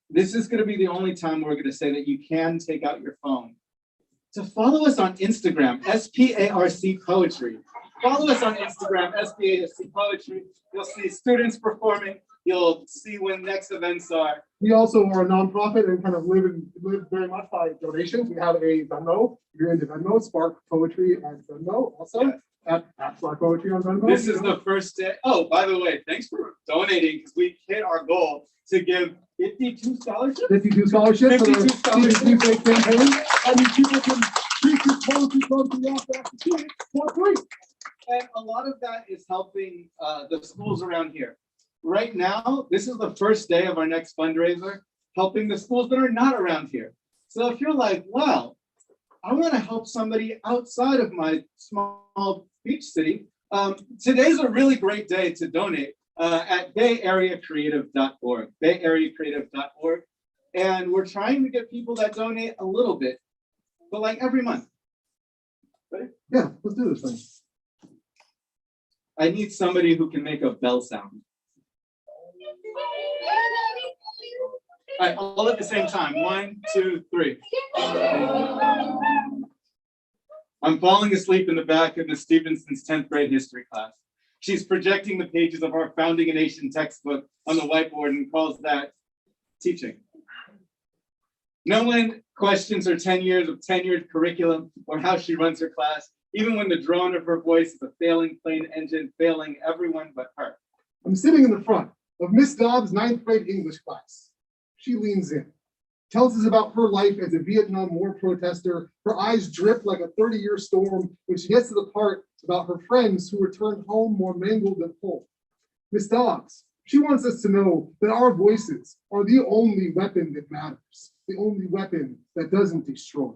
this is going to be the only time we're going to say that you can take out your phone. So follow us on Instagram, SPARC Poetry. Follow us on Instagram, SPARC Poetry. You'll see students performing. You'll see when next events are. We also are a nonprofit and kind of live very much by donations. We have a Venmo. If you're into Venmo, Spark Poetry and Venmo also. Yes. At Spark Poetry on Venmo. This is the first day. Oh, by the way, thanks for donating, because we hit our goal to give 52 scholarships. 52 scholarships. 52 scholarships. Campaign. I mean, people can treat this poetry program after school for free. And a lot of that is helping the schools around here. Right now, this is the first day of our next fundraiser, helping the schools that are not around here. So if you're like, wow, I want to help somebody outside of my small beach city, today's a really great day to donate at bayareacreative.org, bayareacreative.org. And we're trying to get people that donate a little bit, but like every month. Ready? Yeah, let's do this thing. I need somebody who can make a bell sound. All right, all at the same time. 1, 2, 3. I'm falling asleep in the back of Miss Stevenson's 10th grade history class. She's projecting the pages of our Founding a Nation textbook on the whiteboard and calls that teaching. No one questions her 10 years of tenured curriculum or how she runs her class, even when the drone of her voice is a failing plane engine, failing everyone but her. I'm sitting in the front of Miss Dobbs' 9th grade English class. She leans in, tells us about her life as a Vietnam War protester. Her eyes drip like a 30-year storm when she gets to the part about her friends who returned home more mangled than whole. Miss Dobbs, she wants us to know that our voices are the only weapon that matters, the only weapon that doesn't destroy.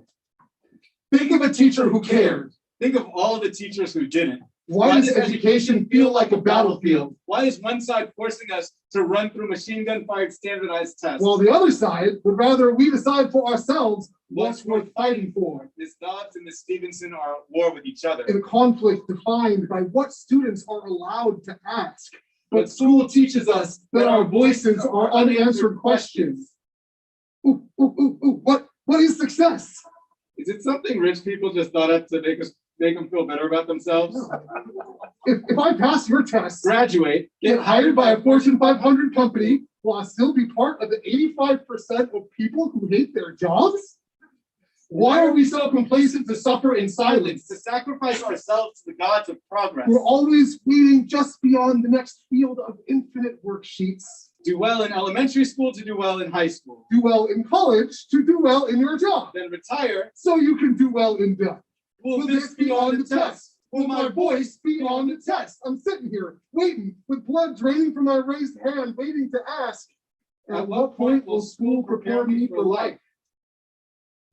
Think of a teacher who cared. Think of all the teachers who didn't. Why does education feel like a battlefield? Why is one side forcing us to run through machine gun fired standardized tests? While the other side would rather we decide for ourselves what's worth fighting for. Miss Dobbs and Miss Stevenson are at war with each other. In a conflict defined by what students are allowed to ask. But school teaches us that our voices are unanswered questions. Ooh, what is success? Is it something rich people just thought up to make them feel better about themselves? If I pass your test, graduate, get hired by a Fortune 500 company, will I still be part of the 85% of people who hate their jobs? Why are we so complacent to suffer in silence, to sacrifice ourselves to the gods of progress? We're always waiting just beyond the next field of infinite worksheets. Do well in elementary school to do well in high school. Do well in college to do well in your job. Then retire so you can do well in death. Will this be on the test? Will my voice be on the test? I'm sitting here waiting with blood draining from my raised hand, waiting to ask, at what point will school prepare me for life?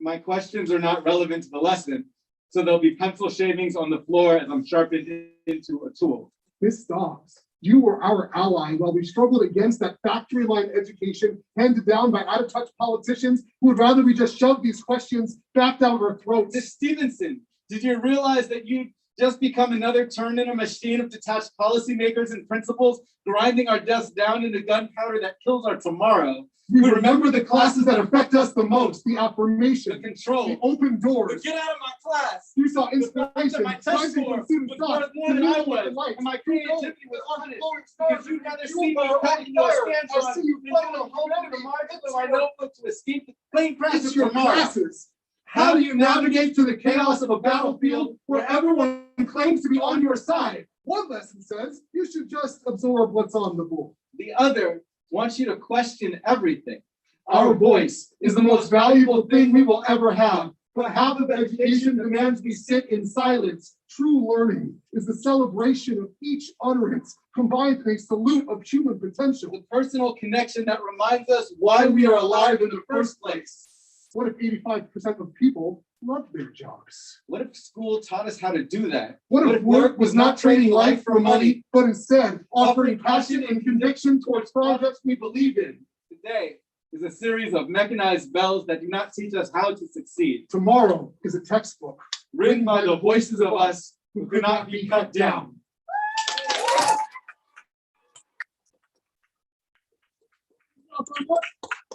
my questions are not relevant to the lesson, so there'll be pencil shavings on the floor as I'm sharpened into a tool. Miss Dobbs, you were our ally while we struggled against that factory line education handed down by out-of-touch politicians who would rather we just shove these questions back down our throats. Miss Stevenson, did you realize that you just become another turn in a machine of detached policymakers and principals, grinding our desks down into gunpowder that kills our tomorrow? We remember the classes that affect us the most, the affirmation, The control. the open doors. Get out of my class. You saw The fact that inspiration, my test rising score from student was thought, worth more than I was, and my creativity was punished. Because you'd rather see me cutting your stance on than do a home to the margins of my notebook to escape the plain press It's of your tomorrow. classes. How do you navigate through the chaos of a battlefield where everyone claims to be on your side? One lesson says you should just absorb what's on the board. The other wants you to question everything. Our voice is the most valuable thing we will ever have. But half of education demands we sit in silence. True learning is the celebration of each utterance, combined in a salute of human potential. The personal connection that reminds us why we are alive in the first place. What if 85% of people love their jobs? What if school taught us how to do that? What if work was not trading life for money, but instead offering passion and conviction towards projects we believe in? Today is a series of mechanized bells that do not teach us how to succeed. Tomorrow is a textbook Written by the voices of us who could not be cut down.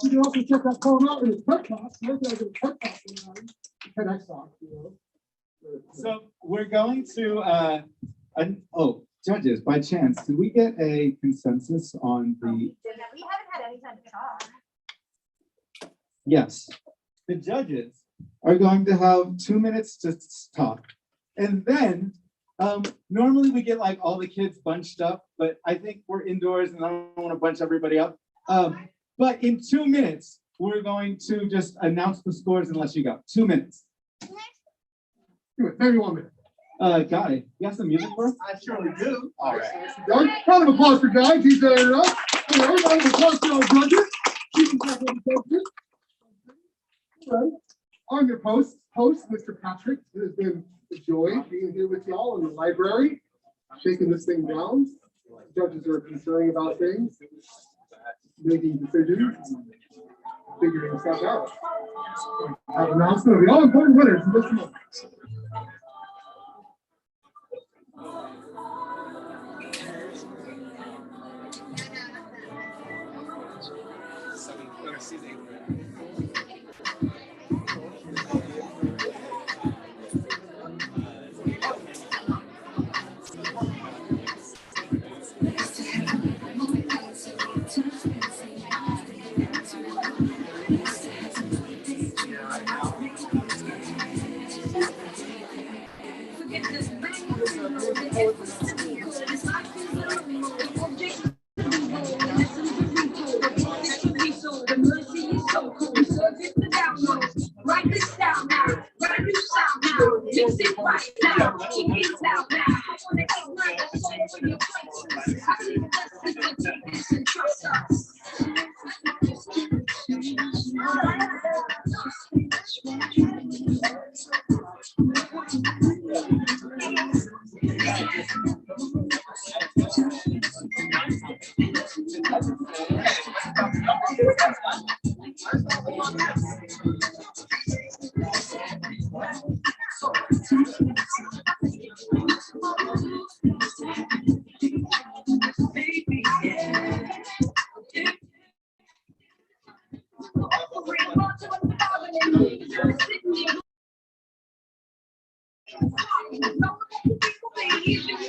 You can also check that poem out in the TED Talk. There's a TED Talk TEDx talk, So we're going to, judges, by chance, did we get a consensus on the? We haven't had any time to talk. Yes, the judges are going to have 2 minutes to talk. And then, normally we get like all the kids bunched up, but I think we're indoors and I don't want to bunch everybody up. But in 2 minutes, we're going to just announce the scores and let you go. 2 minutes. Maybe 1 minute. Guy, you got some music for us? I surely do. All right. Round of applause for Guy. He's there. Round of applause for our judges. All right. I'm your host, Mr. Patrick. It has been a joy being here with y'all in the library, shaking this thing down. Judges are concerning about things, making decisions, figuring stuff out. I have an announcement of the all-important winners in just a moment. Write this down now. Write this down now. Mix it right now. Keep it down now. I wanna ignite a soul for your places. I see the blessings to take this and trust us.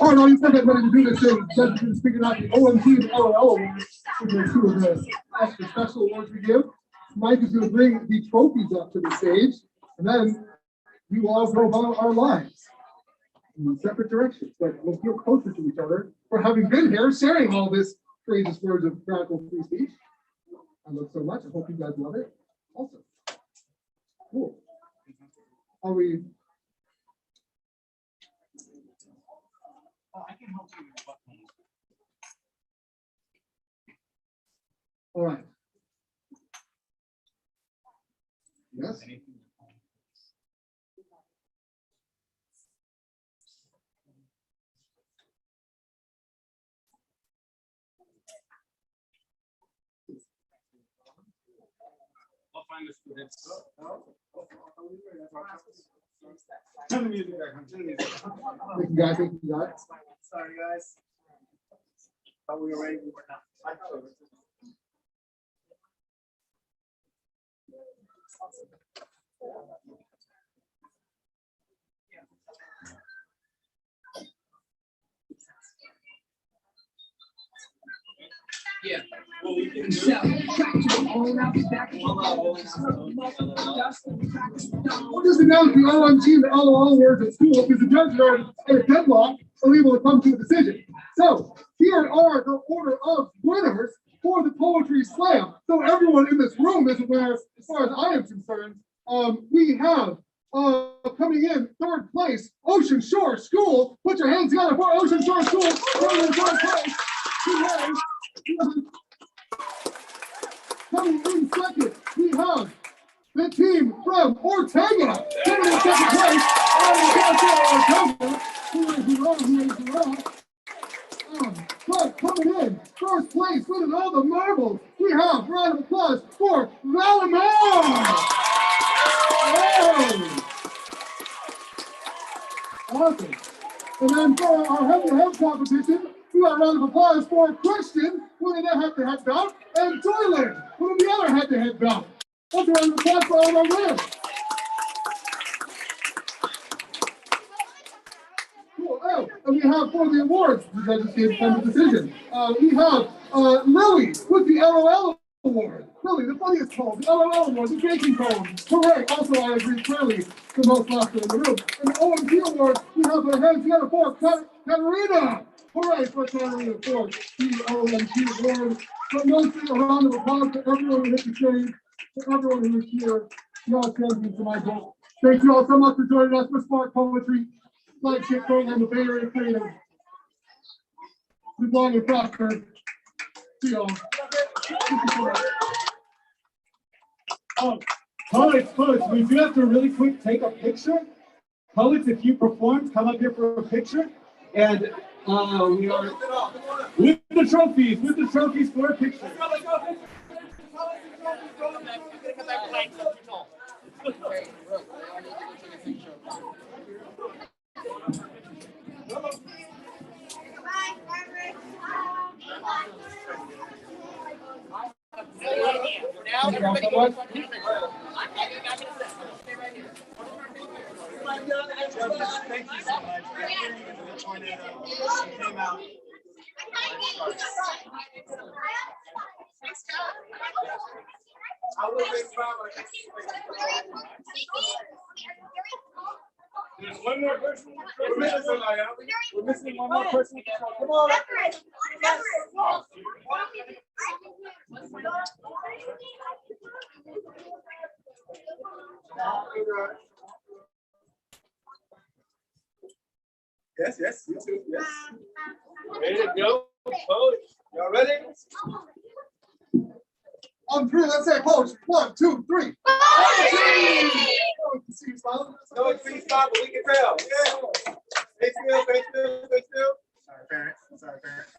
All right, all you said ready to do this thing. Judges figured out the OMG and LOL awards, which are two of the extra special awards we give. Mike is going to bring the trophies up to the stage, and then we will all go about our lives in separate directions, but we'll feel closer to each other for having been here, sharing all this courageous words of radical free speech. I love so much. I hope you guys love it. Also, cool. Are we? I can help you with buttons. All right. Yes. find the students. Turn the music back on. Turn the music back on. Thank you, guys. Thank you, guys. Sorry, guys. Thought we were ready, we were not. Yeah. We'll just announce the OMG and the LOL words at school because the judges are at a deadlock, unable to come to a decision. So here are the order of winners for the poetry slam. So everyone in this room is aware, as far as I am concerned, we have coming in third place, Ocean Shore School. Put your hands together for Ocean Shore School. Coming in third place. Coming in second, we have the team from Ortega. Coming in second place, but coming in first place, winning all the marbles, we have round of applause for Valimar. Awesome. And then for our head-to-head competition, we got a round of applause for Christian winning the head-to-head bout, and Joyland winning the other head-to-head bout. Let's round of applause for all of our winners. Cool. Oh, and we have for the awards, the judges gave them the decision. We have Lily with the LOL award. Lily, the funniest poem, the LOL award, the drinking poem. Hooray! Also, I agree clearly the most laughter in the room. And the OMG award, we have our hands together for Katarina. Hooray for Katarina for the OMG award. But mostly a round of applause to everyone who hit the stage, to everyone who was here. Y'all champions to my book. Thank you all so much for joining us for Spark Poetry. Flagship program of Bay Area Creative. Live long and prosper. See y'all. Poets, we do have to really quick take a picture. Poets, if you performed, come up here for a picture. And we are with the trophies for a picture. Now, everybody. Thank you so much. Came out. I will make There's one more person. We're missing one more person. Come on. Yes, you too. Yes. Ready to go? Y'all ready? On three, let's say poetry. 1, 2, 3. No, it's pretty spot, but we can tell. Yeah. Stay still. Sorry, parents.